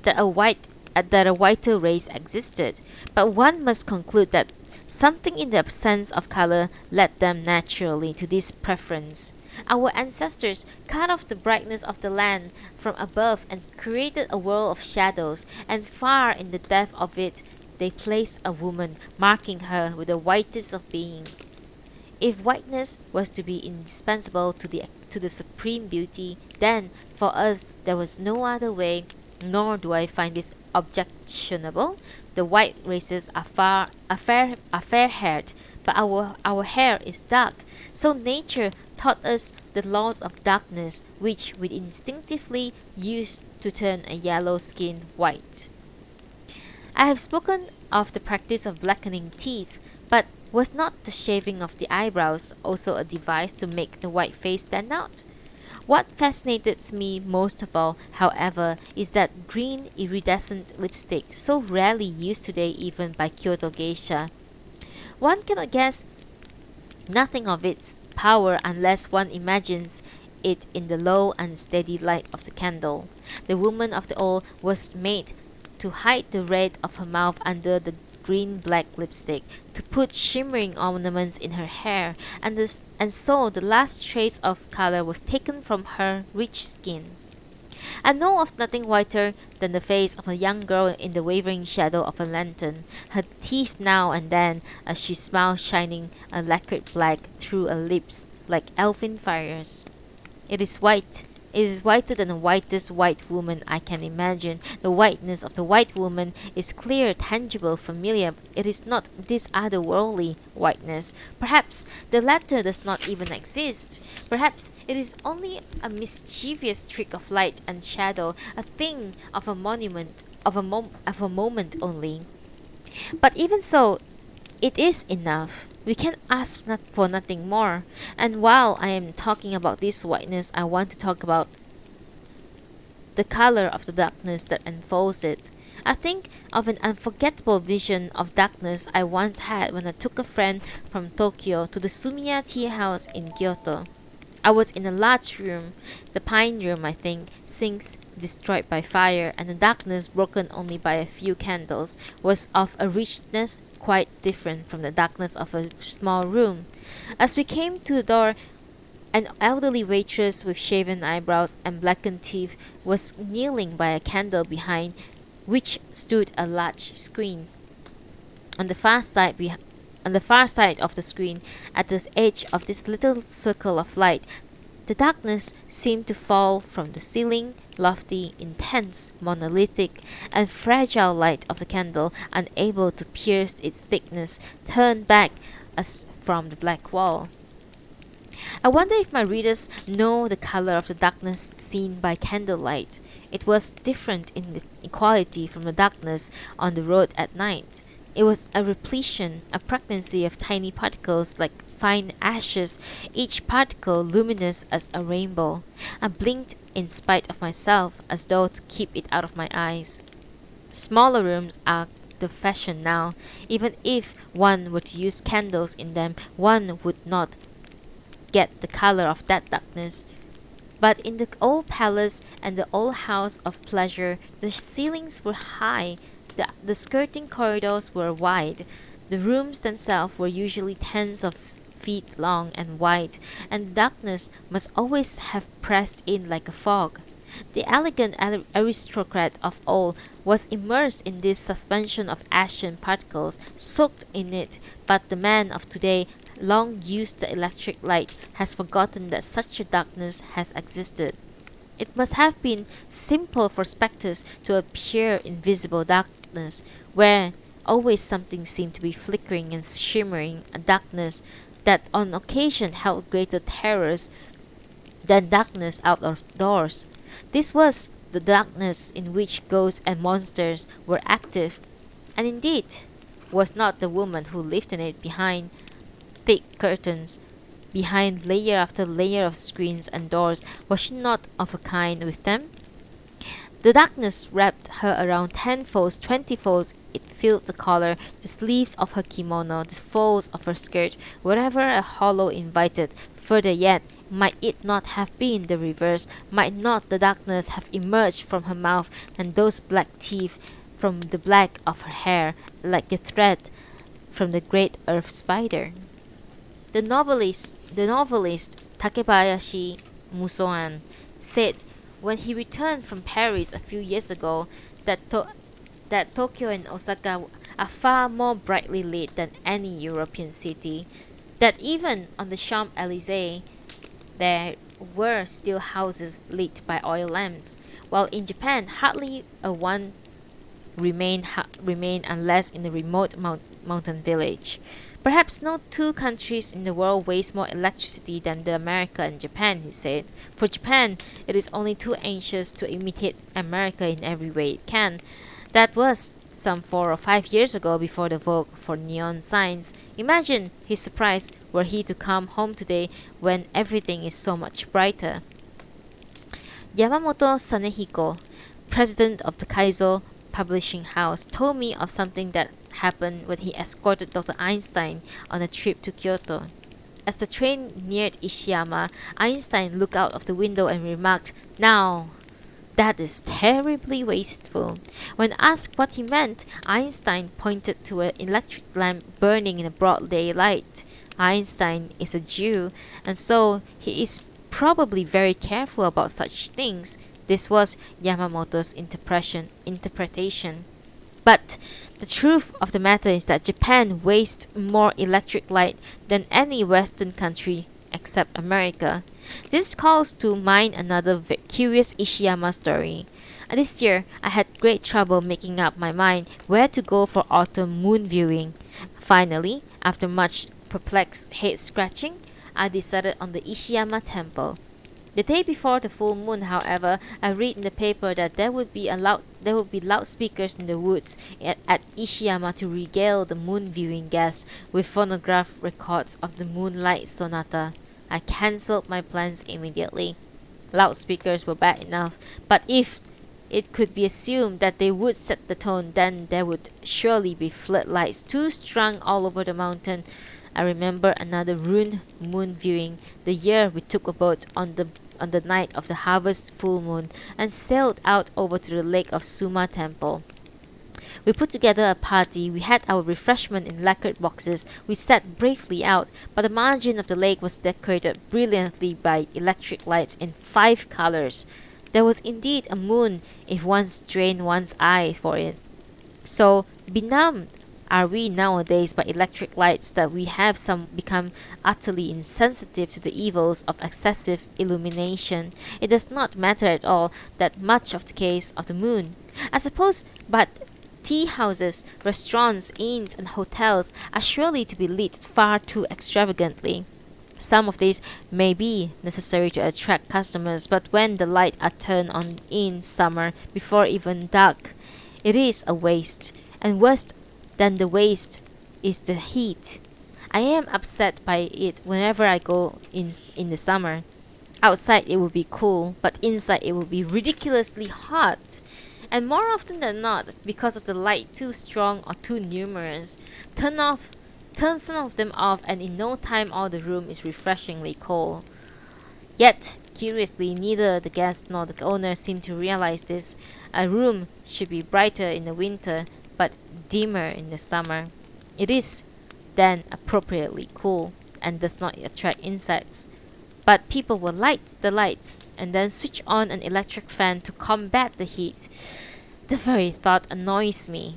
that a white that a whiter race existed, but one must conclude that something in the absence of color led them naturally to this preference. Our ancestors cut off the brightness of the land from above and created a world of shadows, and far in the depth of it they placed a woman, marking her with the whitest of being. If whiteness was to be indispensable to the supreme beauty, then for us there was no other way, nor do I find this objectionable. The white races are fair haired, but our hair is dark. So nature taught us the laws of darkness, which we instinctively used to turn a yellow skin white. I have spoken of the practice of blackening teeth, but was not the shaving of the eyebrows also a device to make the white face stand out? What fascinates me most of all, however, is that green iridescent lipstick, so rarely used today even by Kyoto geisha. One cannot guess nothing of its power unless one imagines it in the low unsteady light of the candle. The woman of the old was made to hide the red of her mouth under the green black lipstick, to put shimmering ornaments in her hair, and so the last trace of color was taken from her rich skin. I know of nothing whiter than the face of a young girl in the wavering shadow of a lantern, her teeth now and then as she smiled shining a lacquered black through her lips like elfin fires. It is white. It is whiter than the whitest white woman I can imagine. The whiteness of the white woman is clear, tangible, familiar. It is not this otherworldly whiteness. Perhaps the latter does not even exist. Perhaps it is only a mischievous trick of light and shadow, a thing of a monument, of a moment only. But even so, it is enough. We can ask for nothing more. And while I am talking about this whiteness, I want to talk about the color of the darkness that enfolds it. I think of an unforgettable vision of darkness I once had when I took a friend from Tokyo to the Sumiya tea house in Kyoto. I was in a large room, the pine room I think, sinks destroyed by fire, and the darkness, broken only by a few candles, was of a richness quite different from the darkness of a small room. As we came to the door, an elderly waitress with shaven eyebrows and blackened teeth was kneeling by a candle behind which stood a large screen. On the far side of the screen, at the edge of this little circle of light, the darkness seemed to fall from the ceiling, lofty, intense, monolithic, and fragile light of the candle, unable to pierce its thickness, turned back as from the black wall. I wonder if my readers know the color of the darkness seen by candlelight. It was different in quality from the darkness on the road at night. It was a repletion, a pregnancy of tiny particles like fine ashes, each particle luminous as a rainbow. I blinked in spite of myself, as though to keep it out of my eyes. Smaller rooms are the fashion now. Even if one were to use candles in them, one would not get the color of that darkness. But in the old palace and the old house of pleasure, the ceilings were high, the skirting corridors were wide, the rooms themselves were usually tens of feet long and wide, and darkness must always have pressed in like a fog. The elegant aristocrat of old was immersed in this suspension of ashen particles, soaked in it, but the man of today, long used to electric light, has forgotten that such a darkness has existed. It must have been simple for spectres to appear in visible darkness, where always something seemed to be flickering and shimmering, a darkness that on occasion held greater terrors than darkness out of doors. This was the darkness in which ghosts and monsters were active, and indeed was not the woman who lived in it behind thick curtains, behind layer after layer of screens and doors, was she not of a kind with them? The darkness wrapped her around 10 folds, 20 folds. It filled the collar, the sleeves of her kimono, the folds of her skirt, wherever a hollow invited. Further yet, might it not have been the reverse? Might not the darkness have emerged from her mouth, and those black teeth from the black of her hair like a thread from the great earth spider. The novelist Takebayashi Musoan said when he returned from Paris a few years ago that, that Tokyo and Osaka are far more brightly lit than any European city, that even on the Champs-Élysées there were still houses lit by oil lamps, while in Japan hardly a one remained unless in a remote mountain village. Perhaps no two countries in the world waste more electricity than the America and Japan, he said. For Japan, it is only too anxious to imitate America in every way it can. That was some 4 or 5 years ago before the vogue for neon signs. Imagine his surprise were he to come home today when everything is so much brighter. Yamamoto Sanehiko, president of the Kaizo publishing house, told me of something that happened when he escorted Dr. Einstein on a trip to Kyoto. As the train neared Ishiyama, Einstein looked out of the window and remarked, "Now, that is terribly wasteful." When asked what he meant, Einstein pointed to an electric lamp burning in the broad daylight. Einstein is a Jew, and so he is probably very careful about such things. This was Yamamoto's interpretation. But the truth of the matter is that Japan wastes more electric light than any Western country except America. This calls to mind another curious Ishiyama story. This year, I had great trouble making up my mind where to go for autumn moon viewing. Finally, after much perplexed head scratching, I decided on the Ishiyama temple. The day before the full moon, however, I read in the paper that there would be loudspeakers in the woods at Ishiyama to regale the moon viewing guests with phonograph records of the Moonlight Sonata. I cancelled my plans immediately. Loudspeakers were bad enough, but if it could be assumed that they would set the tone, then there would surely be floodlights too strung all over the mountain. I remember another ruined moon viewing, the year we took a boat on the night of the harvest full moon and sailed out over to the lake of Suma Temple. We put together a party, we had our refreshment in lacquered boxes, we set bravely out, but the margin of the lake was decorated brilliantly by electric lights in 5 colors. There was indeed a moon if one strained one's eye for it. So benumbed are we nowadays by electric lights that we have become utterly insensitive to the evils of excessive illumination. It does not matter at all that much of the case of the moon. I suppose, but tea houses, restaurants, inns, and hotels are surely to be lit far too extravagantly. Some of these may be necessary to attract customers, but when the lights are turned on in summer before even dark, it is a waste, and worse than the waste is the heat. I am upset by it whenever I go in the summer. Outside it will be cool, but inside it will be ridiculously hot. And more often than not, because of the light too strong or too numerous, turn some of them off and in no time all the room is refreshingly cold. Yet, curiously, neither the guest nor the owner seem to realize this. A room should be brighter in the winter, but dimmer in the summer. It is then appropriately cool and does not attract insects. But people will light the lights and then switch on an electric fan to combat the heat. The very thought annoys me.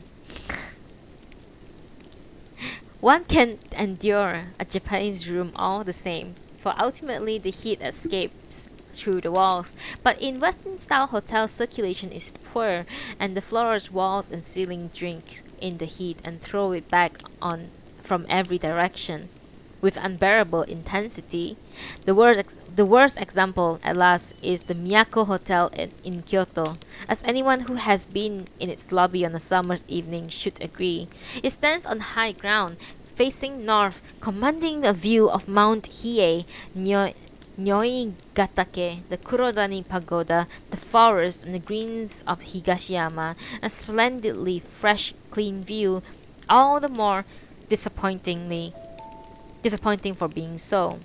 One can endure a Japanese room all the same, for ultimately the heat escapes through the walls. But in Western style hotels, circulation is poor, and the floors, walls, and ceiling drink in the heat and throw it back on from every direction with unbearable intensity. The worst example, at last, is the Miyako Hotel in Kyoto, as anyone who has been in its lobby on a summer's evening should agree. It stands on high ground, facing north, commanding a view of Mount Hiei, Nyoigatake, the Kurodani Pagoda, the forests and the greens of Higashiyama, a splendidly fresh, clean view, all the more disappointing for being so.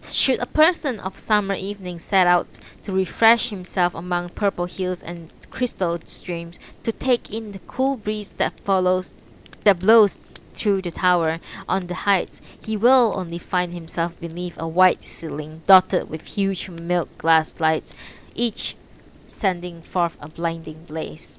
Should a person of summer evening set out to refresh himself among purple hills and crystal streams to take in the cool breeze that blows through the tower. On the heights, he will only find himself beneath a white ceiling dotted with huge milk glass lights, each sending forth a blinding blaze.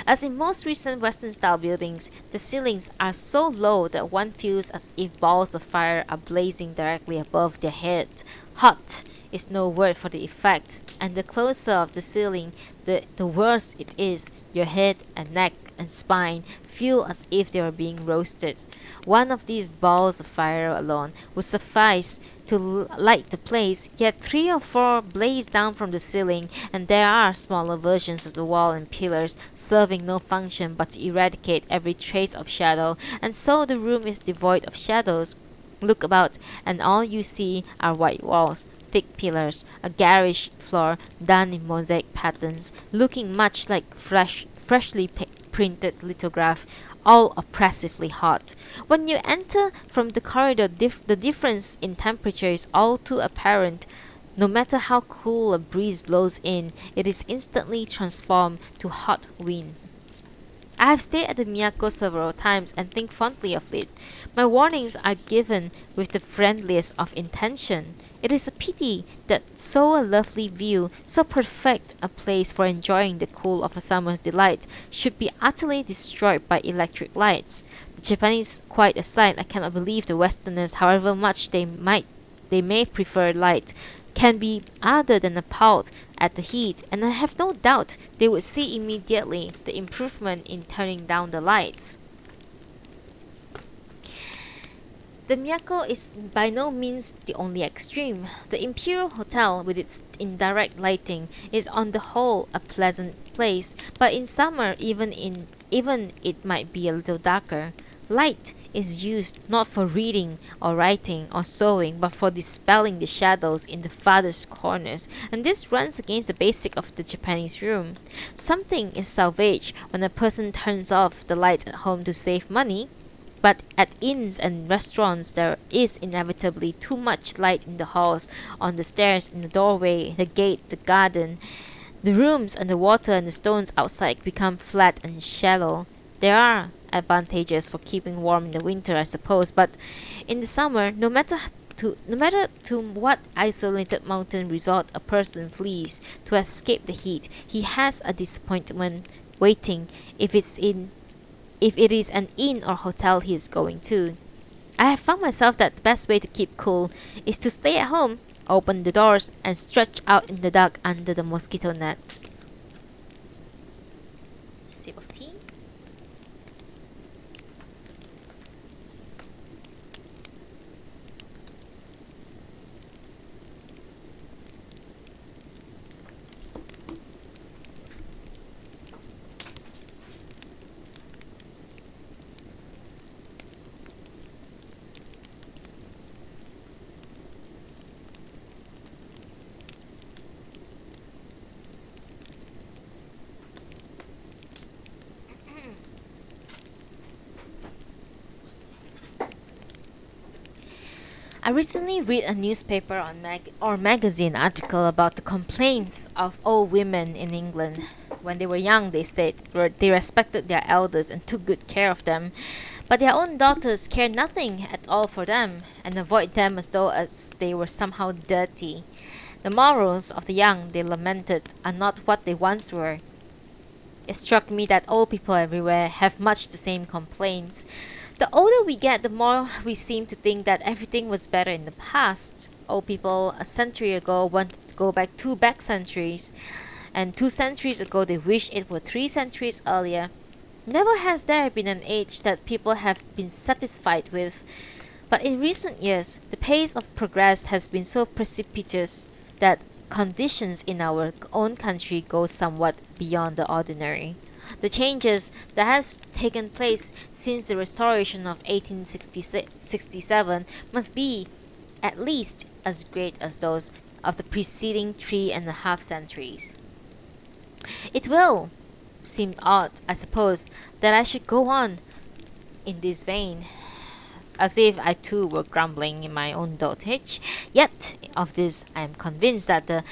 As in most recent Western style buildings, the ceilings are so low that one feels as if balls of fire are blazing directly above their head. Hot is no word for the effect, and the closer of the ceiling, the worse it is. Your head and neck and spine feel as if they are being roasted. One of these balls of fire alone would suffice to light the place, yet three or four blaze down from the ceiling, and there are smaller versions of the wall and pillars, serving no function but to eradicate every trace of shadow, and so the room is devoid of shadows. Look about, and all you see are white walls, thick pillars, a garish floor done in mosaic patterns, looking much like freshly printed lithograph, all oppressively hot. When you enter from the corridor, the difference in temperature is all too apparent. No matter how cool a breeze blows in, it is instantly transformed to hot wind. I have stayed at the Miyako several times and think fondly of it. My warnings are given with the friendliest of intention. It is a pity that so a lovely view, so perfect a place for enjoying the cool of a summer's delight, should be utterly destroyed by electric lights. The Japanese quite aside, I cannot believe the Westerners, however much they may prefer light, can be other than appalled at the heat, and I have no doubt they would see immediately the improvement in turning down the lights. The Miyako is by no means the only extreme. The Imperial Hotel, with its indirect lighting, is on the whole a pleasant place, but in summer even it might be a little darker. Light is used not for reading or writing or sewing, but for dispelling the shadows in the farthest corners, and this runs against the basic of the Japanese room. Something is salvaged when a person turns off the lights at home to save money, but at inns and restaurants there is inevitably too much light in the halls, on the stairs, in the doorway, the gate, the garden. The rooms and the water and the stones outside become flat and shallow. There are advantages for keeping warm in the winter, I suppose, but in the summer, no matter to what isolated mountain resort a person flees to escape the heat, he has a disappointment waiting if it is an inn or hotel he is going to. I have found myself that the best way to keep cool is to stay at home, open the doors, and stretch out in the dark under the mosquito net. Sip of tea. I recently read a newspaper or magazine article about the complaints of old women in England. When they were young, they said they respected their elders and took good care of them, but their own daughters cared nothing at all for them and avoid them as they were somehow dirty. The morals of the young, they lamented, are not what they once were. It struck me that old people everywhere have much the same complaints. The older we get, the more we seem to think that everything was better in the past. Old people a century ago wanted to go back 2 centuries, and 2 centuries ago they wished it were 3 centuries earlier. Never has there been an age that people have been satisfied with, but in recent years, the pace of progress has been so precipitous that conditions in our own country go somewhat beyond the ordinary. The changes that has taken place since the restoration of 1867 must be at least as great as those of the preceding 3.5 centuries. It will seem odd, I suppose, that I should go on in this vein, as if I too were grumbling in my own dotage. Yet, of this, I am convinced that that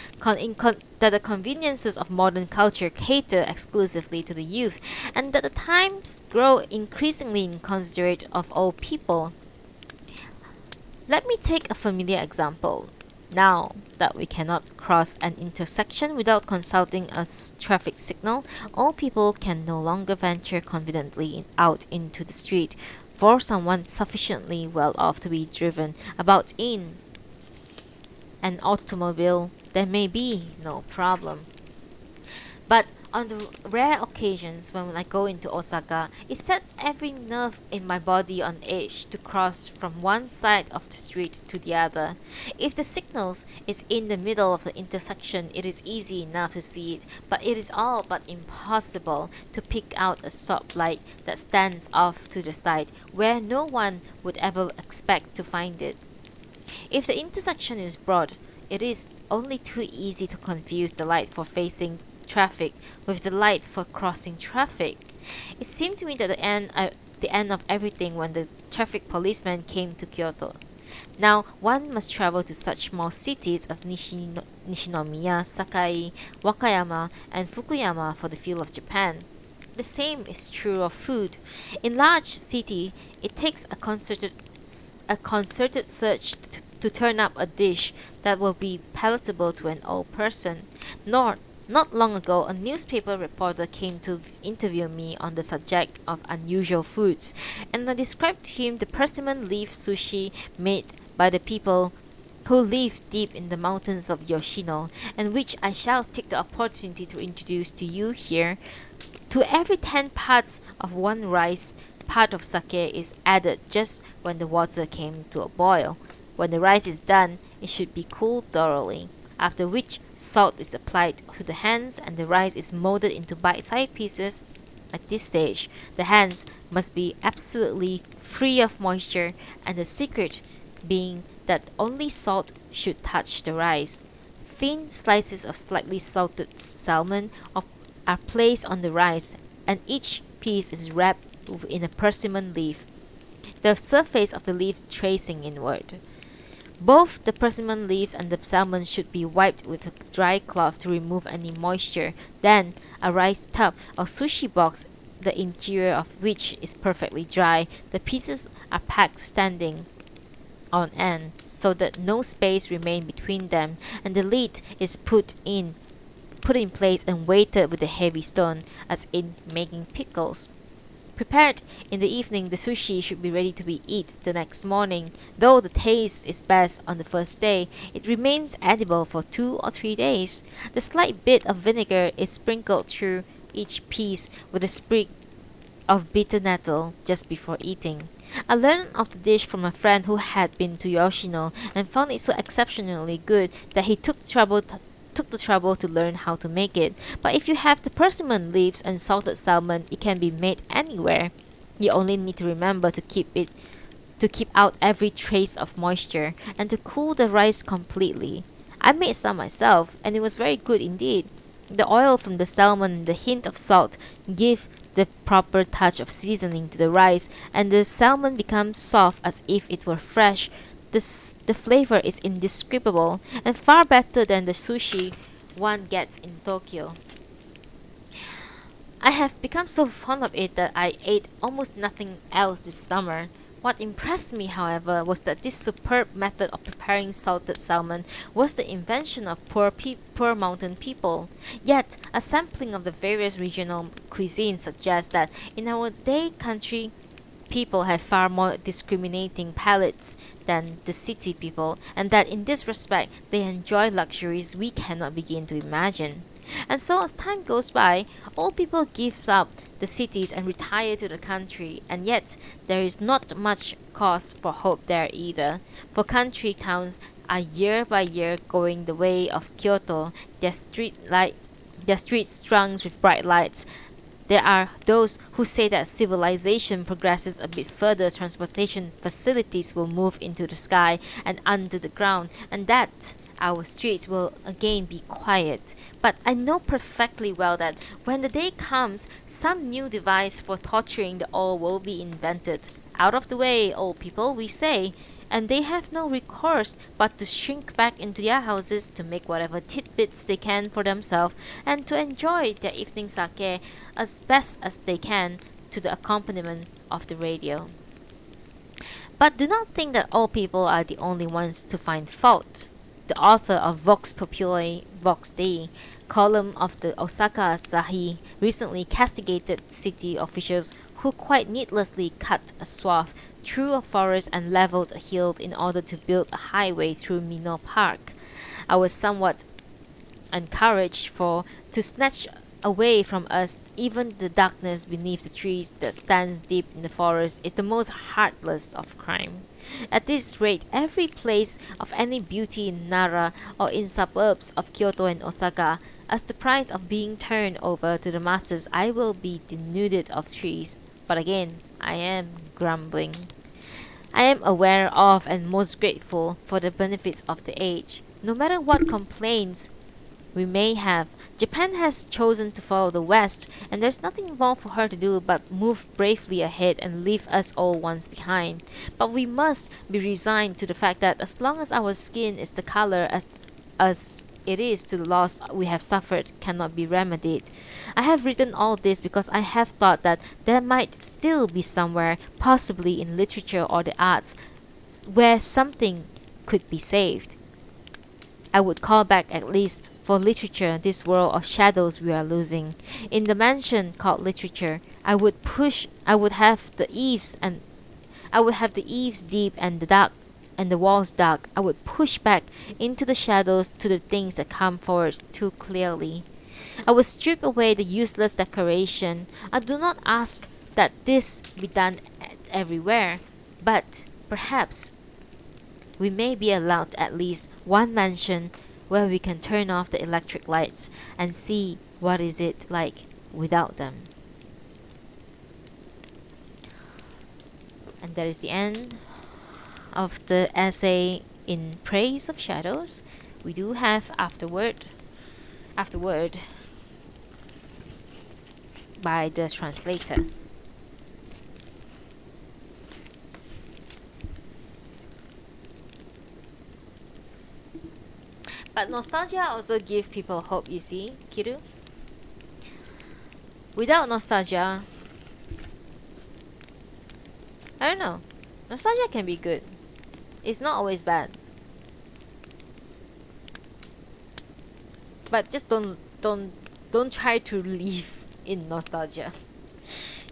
the conveniences of modern culture cater exclusively to the youth, and that the times grow increasingly inconsiderate of old people. Let me take a familiar example. Now that we cannot cross an intersection without consulting a traffic signal, all people can no longer venture confidently out into the street. For someone sufficiently well off to be driven about in an automobile, there may be no problem. But on the rare occasions when I go into Osaka, it sets every nerve in my body on edge to cross from one side of the street to the other. If the signals is in the middle of the intersection, it is easy enough to see it, but it is all but impossible to pick out a stoplight that stands off to the side where no one would ever expect to find it. If the intersection is broad, it is only too easy to confuse the light for facing traffic with the light for crossing traffic. It seemed to me that the end of everything when the traffic policeman came to Kyoto. Now, one must travel to such small cities as Nishinomiya, Sakai, Wakayama, and Fukuyama for the feel of Japan. The same is true of food. In large city, it takes a concerted search to turn up a dish that will be palatable to an old person. Not long ago, a newspaper reporter came to interview me on the subject of unusual foods, and I described to him the persimmon leaf sushi made by the people who live deep in the mountains of Yoshino, and which I shall take the opportunity to introduce to you here. To every 10 parts of one rice, part of sake is added just when the water came to a boil. When the rice is done, it should be cooled thoroughly, after which salt is applied to the hands and the rice is molded into bite-sized pieces. At this stage, the hands must be absolutely free of moisture, and the secret being that only salt should touch the rice. Thin slices of slightly salted salmon are placed on the rice, and each piece is wrapped in a persimmon leaf, the surface of the leaf tracing inward. Both the persimmon leaves and the salmon should be wiped with a dry cloth to remove any moisture. Then, a rice tub or sushi box, the interior of which is perfectly dry, the pieces are packed standing on end so that no space remain between them, and the lid is put in place and weighted with a heavy stone, as in making pickles. Prepared in the evening, the sushi should be ready to be eaten the next morning. Though the taste is best on the first day, it remains edible for 2 or 3 days. The slight bit of vinegar is sprinkled through each piece with a sprig of bitter nettle just before eating. I learned of the dish from a friend who had been to Yoshino and found it so exceptionally good that he took the trouble to learn how to make it. But if you have the persimmon leaves and salted salmon, it can be made anywhere. You only need to remember to keep out every trace of moisture and to cool the rice completely. I made some myself, and it was very good indeed. The oil from the salmon and the hint of salt give the proper touch of seasoning to the rice, and the salmon becomes soft as if it were fresh. The flavor is indescribable and far better than the sushi one gets in Tokyo. I have become so fond of it that I ate almost nothing else this summer. What impressed me, however, was that this superb method of preparing salted salmon was the invention of poor mountain people. Yet, a sampling of the various regional cuisines suggests that in our day country people have far more discriminating palates than the city people, and that in this respect they enjoy luxuries we cannot begin to imagine. And so as time goes by, all people give up the cities and retire to the country, and yet there is not much cause for hope there either, for country towns are year by year going the way of Kyoto, their streets strung with bright lights. There are those who say that civilization progresses a bit further, transportation facilities will move into the sky and under the ground, and that our streets will again be quiet. But I know perfectly well that when the day comes, some new device for torturing the old will be invented. Out of the way, old people, we say. and they have no recourse but to shrink back into their houses to make whatever tidbits they can for themselves and to enjoy their evening sake as best as they can to the accompaniment of the radio. But do not think that all people are the only ones to find fault. The author of Vox Populi, Vox Dei column of the Osaka Asahi recently castigated city officials who quite needlessly cut a swath through a forest and leveled a hill in order to build a highway through Minno Park. I was somewhat encouraged for to snatch away from us even the darkness beneath the trees that stands deep in the forest is the most heartless of crime. At this rate, every place of any beauty in Nara or in suburbs of Kyoto and Osaka, as the price of being turned over to the masses, I will be denuded of trees. But again, I am grumbling. I am aware of and most grateful for the benefits of the age. No matter what complaints we may have, Japan has chosen to follow the West, and there's nothing more for her to do but move bravely ahead and leave us all once behind. But we must be resigned to the fact that as long as our skin is the color as it is to the loss we have suffered cannot be remedied. I have written all this because I have thought that there might still be somewhere, possibly in literature or the arts, where something could be saved. I would call back at least for literature this world of shadows we are losing. In the mansion called literature, I would have the eaves deep and the dark and the walls dark. I would push back into the shadows to the things that come forward too clearly. I would strip away the useless decoration. I do not ask that this be done everywhere, but perhaps we may be allowed at least one mansion where we can turn off the electric lights and see what is it like without them. And that is the end of the essay in praise of shadows. We do have afterword by the translator. But nostalgia also gives people hope, you see, Kiru. Without nostalgia, I don't know. Nostalgia can be good. It's not always bad. But just don't try to live in nostalgia.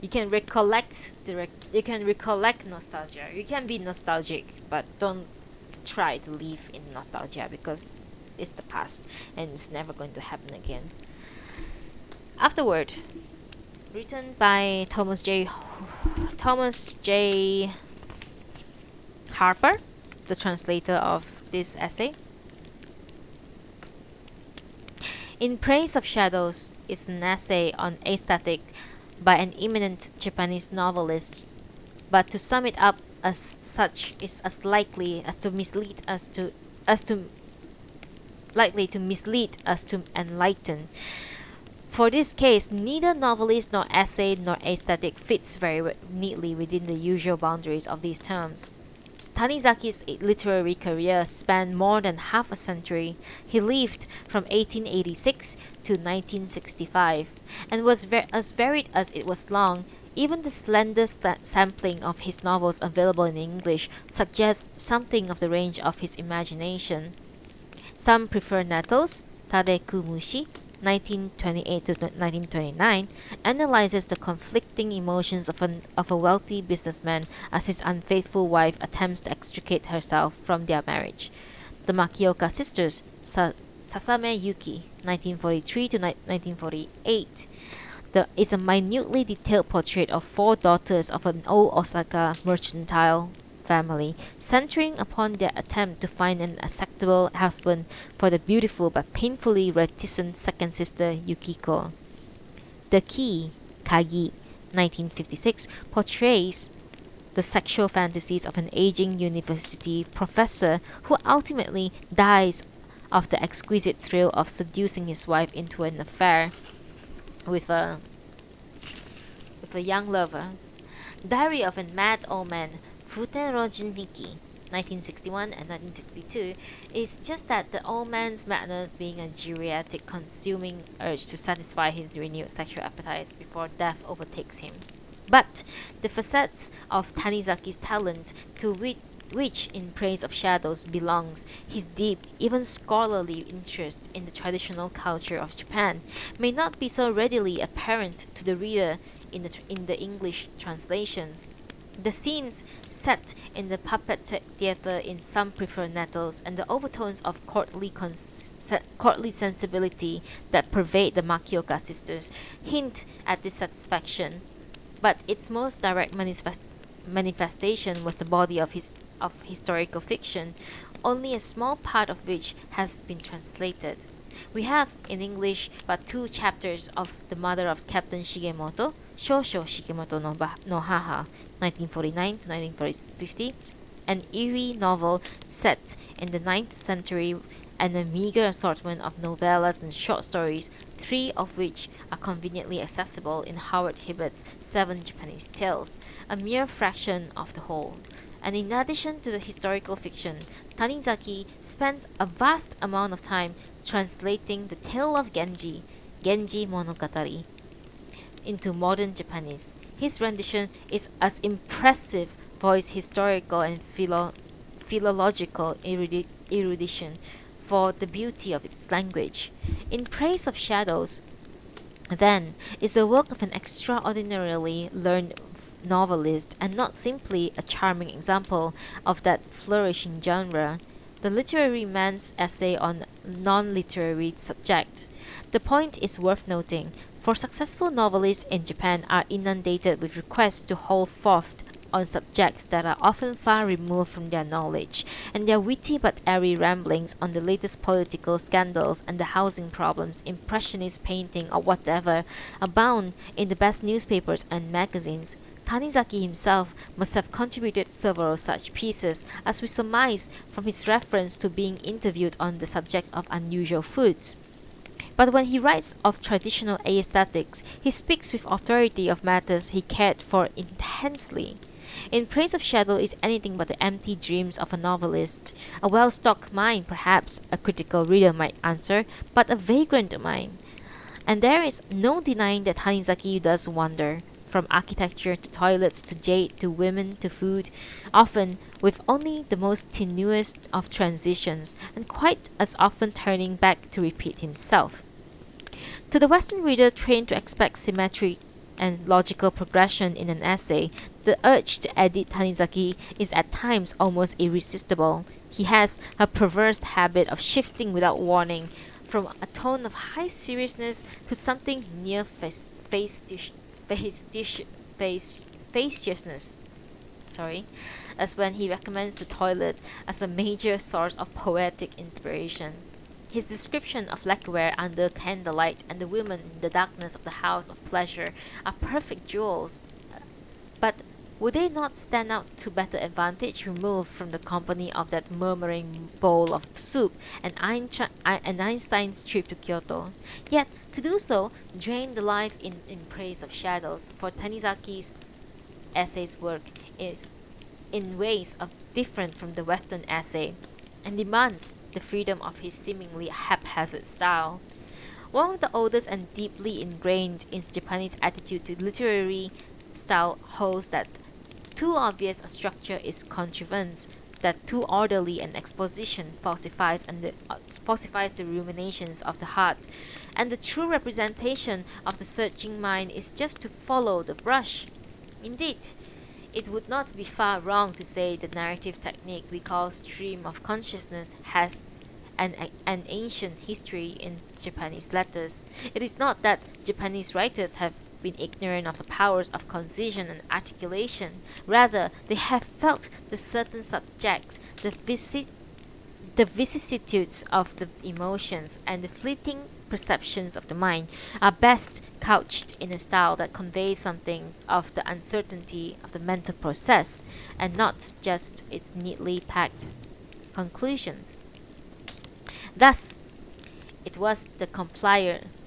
You can recollect nostalgia. You can be nostalgic, but don't try to live in nostalgia because it's the past and it's never going to happen again. Afterword, written by Thomas J. Harper, the translator of this essay. In Praise of Shadows is an essay on aesthetic by an eminent Japanese novelist, but to sum it up as such is as likely to mislead us to enlighten. For this case, neither novelist nor essay nor aesthetic fits very neatly within the usual boundaries of these terms. Tanizaki's literary career spanned more than half a century. He lived from 1886 to 1965 and was as varied as it was long. Even the slender sampling of his novels available in English suggests something of the range of his imagination. Some prefer Nettles, Tareku Mushi, 1928 to 1929, analyzes the conflicting emotions of a wealthy businessman as his unfaithful wife attempts to extricate herself from their marriage. The Makioka sisters, Sasame Yuki, 1943 to 1948, is a minutely detailed portrait of four daughters of an old Osaka mercantile family, centering upon their attempt to find an acceptable husband for the beautiful but painfully reticent second sister Yukiko. The Key, Kagi, 1956, portrays the sexual fantasies of an aging university professor who ultimately dies of the exquisite thrill of seducing his wife into an affair with a young lover. Diary of a Mad Old Man, Futen Rojin Hiki, 1961 and 1962, is just that the old man's madness being a geriatric consuming urge to satisfy his renewed sexual appetites before death overtakes him. But the facets of Tanizaki's talent, to which in Praise of Shadows belongs his deep, even scholarly interest in the traditional culture of Japan, may not be so readily apparent to the reader in the English translations. The scenes set in the puppet theater in some prefer nettles, and the overtones of courtly sensibility that pervade the Makioka sisters hint at dissatisfaction. But its most direct manifestation was the body of historical fiction, only a small part of which has been translated. We have, in English, but two chapters of The Mother of Captain Shigemoto, Shosho Shigemoto no Haha, 1949 to 1950, an eerie novel set in the 9th century, and a meager assortment of novellas and short stories, three of which are conveniently accessible in Howard Hibbert's Seven Japanese Tales, a mere fraction of the whole. And in addition to the historical fiction, Tanizaki spends a vast amount of time translating the tale of Genji Monogatari, into modern Japanese. His rendition is as impressive for its historical and philological erudition, for the beauty of its language. In Praise of Shadows, then, is the work of an extraordinarily learned novelist and not simply a charming example of that flourishing genre, the literary man's essay on non-literary subjects. The point is worth noting, for successful novelists in Japan are inundated with requests to hold forth on subjects that are often far removed from their knowledge, and their witty but airy ramblings on the latest political scandals and the housing problems, impressionist painting, or whatever abound in the best newspapers and magazines. Tanizaki himself must have contributed several such pieces, as we surmise from his reference to being interviewed on the subjects of unusual foods. But when he writes of traditional aesthetics, he speaks with authority of matters he cared for intensely. In Praise of Shadow is anything but the empty dreams of a novelist, a well-stocked mind perhaps, a critical reader might answer, but a vagrant mind. And there is no denying that Tanizaki does wander, from architecture to toilets to jade to women to food, often with only the most tenuous of transitions, and quite as often turning back to repeat himself. To the Western reader trained to expect symmetry and logical progression in an essay, the urge to edit Tanizaki is at times almost irresistible. He has a perverse habit of shifting without warning from a tone of high seriousness to something near facetiousness. As when he recommends the toilet as a major source of poetic inspiration. His description of lacquerware under candlelight and the women in the darkness of the house of pleasure are perfect jewels, but would they not stand out to better advantage removed from the company of that murmuring bowl of soup and Einstein's trip to Kyoto? Yet, to do so, drain the life in Praise of Shadows, for Tanizaki's essay's work is in ways of different from the Western essay, and demands the freedom of his seemingly haphazard style. One of the oldest and deeply ingrained in Japanese attitude to literary style holds that too obvious a structure is contrivance, that too orderly an exposition falsifies the ruminations of the heart, and the true representation of the searching mind is just to follow the brush. Indeed, it would not be far wrong to say the narrative technique we call stream of consciousness has an ancient history in Japanese letters. It is not that Japanese writers have been ignorant of the powers of concision and articulation. Rather, they have felt the certain subjects, the vicissitudes of the emotions, and the fleeting perceptions of the mind are best couched in a style that conveys something of the uncertainty of the mental process, and not just its neatly packed conclusions. Thus, it was the compilers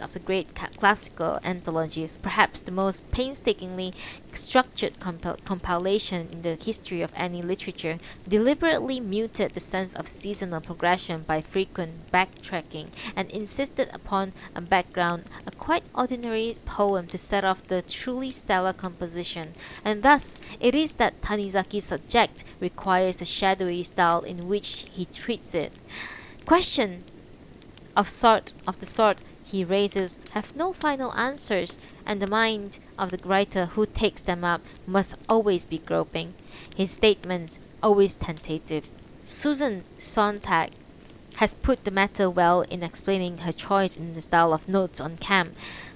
of the great classical anthologies, perhaps the most painstakingly structured compilation in the history of any literature, deliberately muted the sense of seasonal progression by frequent backtracking and insisted upon a background, a quite ordinary poem to set off the truly stellar composition. And thus it is that Tanizaki's subject requires the shadowy style in which he treats it. Question of the sort he raises have no final answers, and the mind of the writer who takes them up must always be groping, his statements always tentative. Susan Sontag has put the matter well in explaining her choice in the style of Notes on Camp.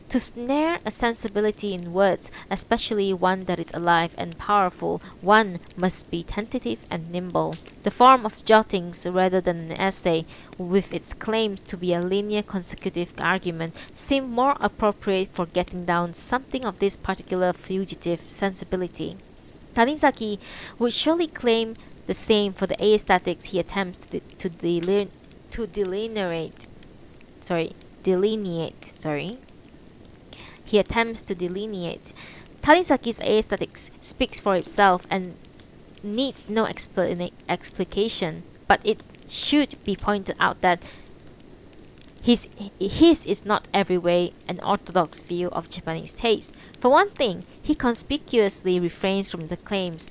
To snare a sensibility in words, especially one that is alive and powerful, one must be tentative and nimble. The form of jottings rather than an essay, with its claims to be a linear consecutive argument, seem more appropriate for getting down something of this particular fugitive sensibility. Tanizaki would surely claim the same for the aesthetics he attempts to delineate. He attempts to delineate. Tanizaki's aesthetics speaks for itself and needs no explication, but it should be pointed out that his is not every way an orthodox view of Japanese taste. For one thing, he conspicuously refrains from claims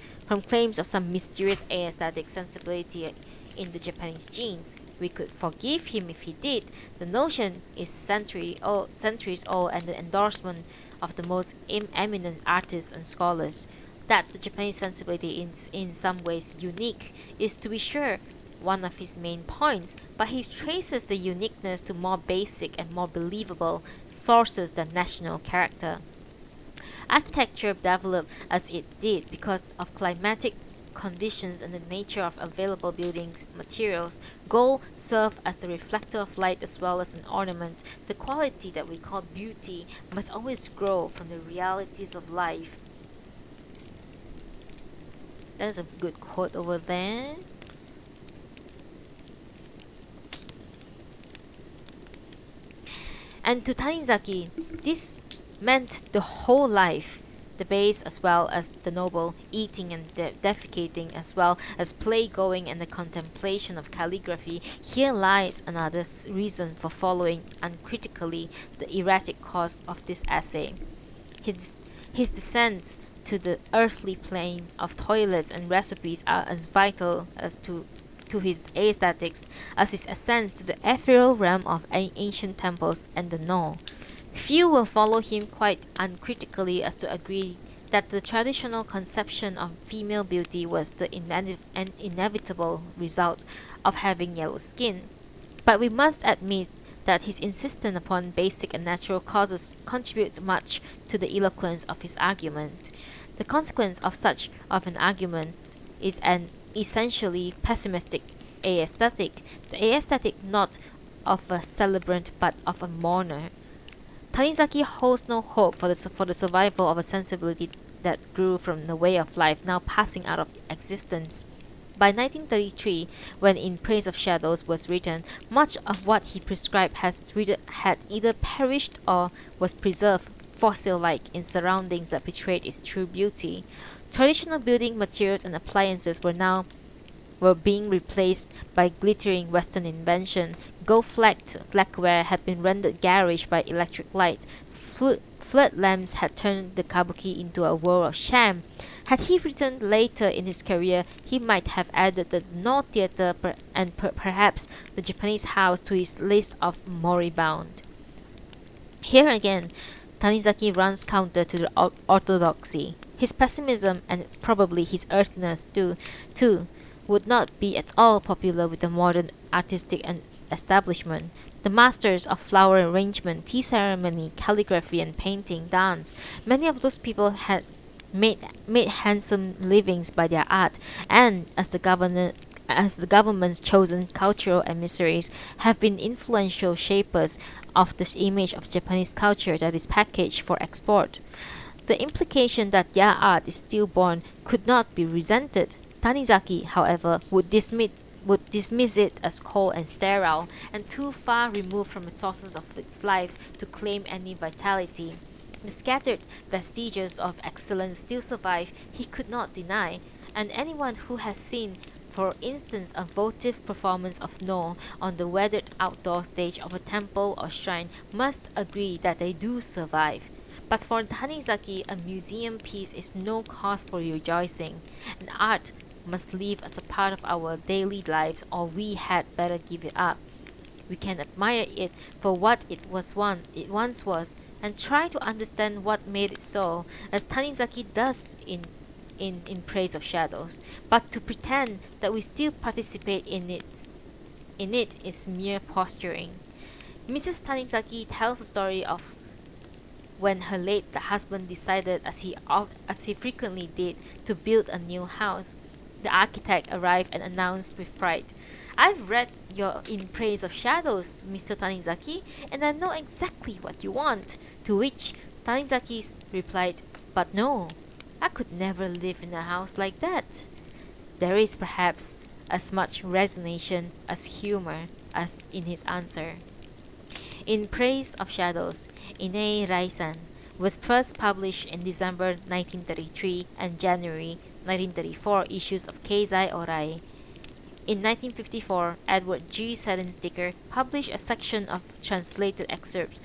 of some mysterious aesthetic sensibility in the Japanese genes. We could forgive him if he did. The notion is centuries old and the endorsement of the most eminent artists and scholars. That the Japanese sensibility is in some ways unique is, to be sure, one of his main points, but he traces the uniqueness to more basic and more believable sources than national character. Architecture developed as it did because of climatic conditions and the nature of available buildings materials. Gold served as the reflector of light as well as an ornament. The quality that we call beauty must always grow from the realities of life. There's a good quote over there. And to Tanizaki, this meant the whole life, the base as well as the noble, eating and defecating as well as playgoing and the contemplation of calligraphy. Here lies another reason for following uncritically the erratic course of this essay. His descents to the earthly plane of toilets and recipes are as vital as to his aesthetics as his ascents to the ethereal realm of ancient temples and the Noh. Few will follow him quite uncritically as to agree that the traditional conception of female beauty was the inevitable result of having yellow skin. But we must admit that his insistence upon basic and natural causes contributes much to the eloquence of his argument. The consequence of such of an argument is an essentially pessimistic aesthetic, the aesthetic not of a celebrant but of a mourner. Tanizaki holds no hope for the survival of a sensibility that grew from the way of life now passing out of existence. By 1933, when In Praise of Shadows was written, much of what he prescribed had either perished or was preserved fossil-like in surroundings that betrayed its true beauty. Traditional building materials and appliances were being replaced by glittering Western invention. Gold-flecked lacquerware had been rendered garish by electric light. Flood lamps had turned the kabuki into a world of sham. Had he returned later in his career, he might have added the Noh Theatre and perhaps the Japanese house to his list of moribund. Here again, Tanizaki runs counter to the orthodoxy. His pessimism and probably his earthiness too would not be at all popular with the modern artistic establishment. The masters of flower arrangement, tea ceremony, calligraphy, and painting, dance, many of those people had made handsome livings by their art, and as the government's chosen cultural emissaries, have been influential shapers of the image of Japanese culture that is packaged for export. The implication that their art is stillborn could not be resented. Tanizaki, however, would dismiss would dismiss it as cold and sterile and too far removed from the sources of its life to claim any vitality. The scattered vestiges of excellence still survive, he could not deny, and anyone who has seen, for instance, a votive performance of No on the weathered outdoor stage of a temple or shrine must agree that they do survive. But for Tanizaki, a museum piece is no cause for rejoicing, and art must live as a part of our daily lives, or we had better give it up. We can admire it for what it once was, and try to understand what made it so, as Tanizaki does in Praise of Shadows. But to pretend that we still participate in it is mere posturing. Mrs. Tanizaki tells a story of when her late husband decided, as he frequently did, to build a new house. The architect arrived and announced with pride, "I've read your In Praise of Shadows, Mr. Tanizaki, and I know exactly what you want." To which Tanizaki replied, "But no, I could never live in a house like that." There is perhaps as much resignation as humor as in his answer. In Praise of Shadows, Ine Raisan was first published in December 1933 and January 1934 issues of Keizai Orai. In 1954, Edward G. Sedensticker published a section of translated excerpts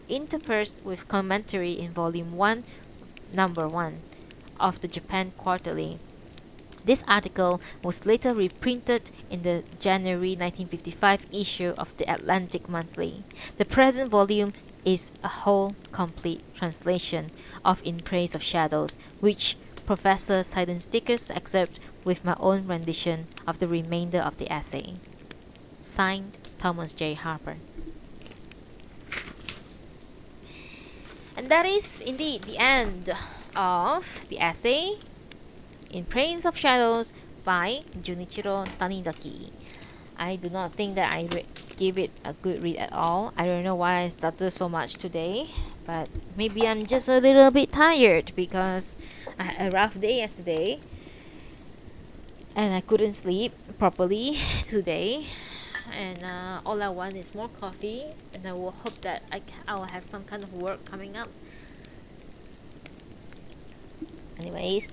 interspersed with commentary in Volume 1, Number 1 of the Japan Quarterly. This article was later reprinted in the January 1955 issue of the Atlantic Monthly. The present volume is a whole complete translation of In Praise of Shadows, which Professor Seidensticker's excerpt with my own rendition of the remainder of the essay. Signed, Thomas J. Harper. And that is indeed the end of the essay In Praise of Shadows by Junichiro Tanizaki. I do not think that I give it a good read at all. I don't know why I stuttered so much today, but maybe I'm just a little bit tired because I had a rough day yesterday and I couldn't sleep properly today. And all I want is more coffee, and I will hope that I'll have some kind of work coming up. Anyways,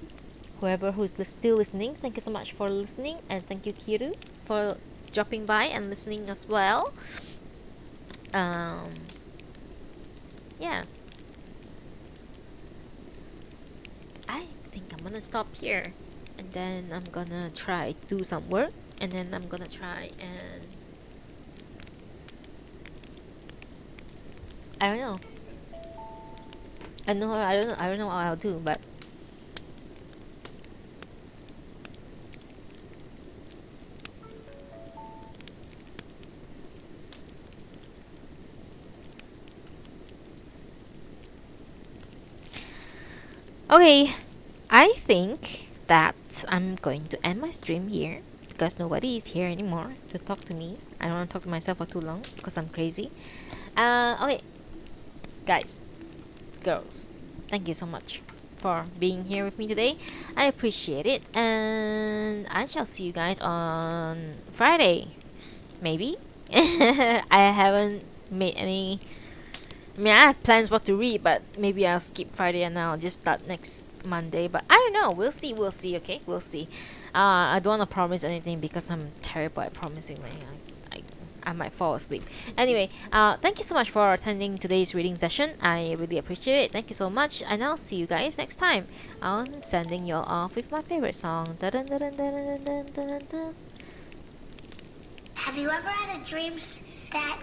whoever who's still listening, thank you so much for listening, and thank you, Kiru, for dropping by and listening as well. Yeah, I think I'm gonna stop here, and then I'm gonna try to do some work, and then I'm gonna try and I don't know. I don't know what I'll do, but okay, I think that I'm going to end my stream here because nobody is here anymore to talk to me. I don't want to talk to myself for too long because I'm crazy. Okay, guys, girls, thank you so much for being here with me today. I appreciate it, and I shall see you guys on Friday, maybe. I haven't made any. I mean, I have plans what to read, but maybe I'll skip Friday and I'll just start next Monday. But I don't know. We'll see. We'll see. Okay, we'll see. I don't want to promise anything because I'm terrible at promising. Like, I might fall asleep. Anyway, thank you so much for attending today's reading session. I really appreciate it. Thank you so much, and I'll see you guys next time. I'm sending you all off with my favorite song. Dun, dun, dun, dun, dun, dun, dun, dun. Have you ever had a dream that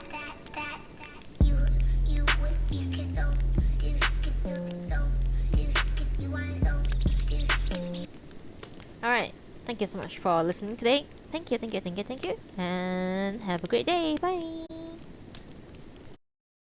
you could know, you wanna know, Alright, thank you so much for listening today. Thank you, and have a great day. Bye.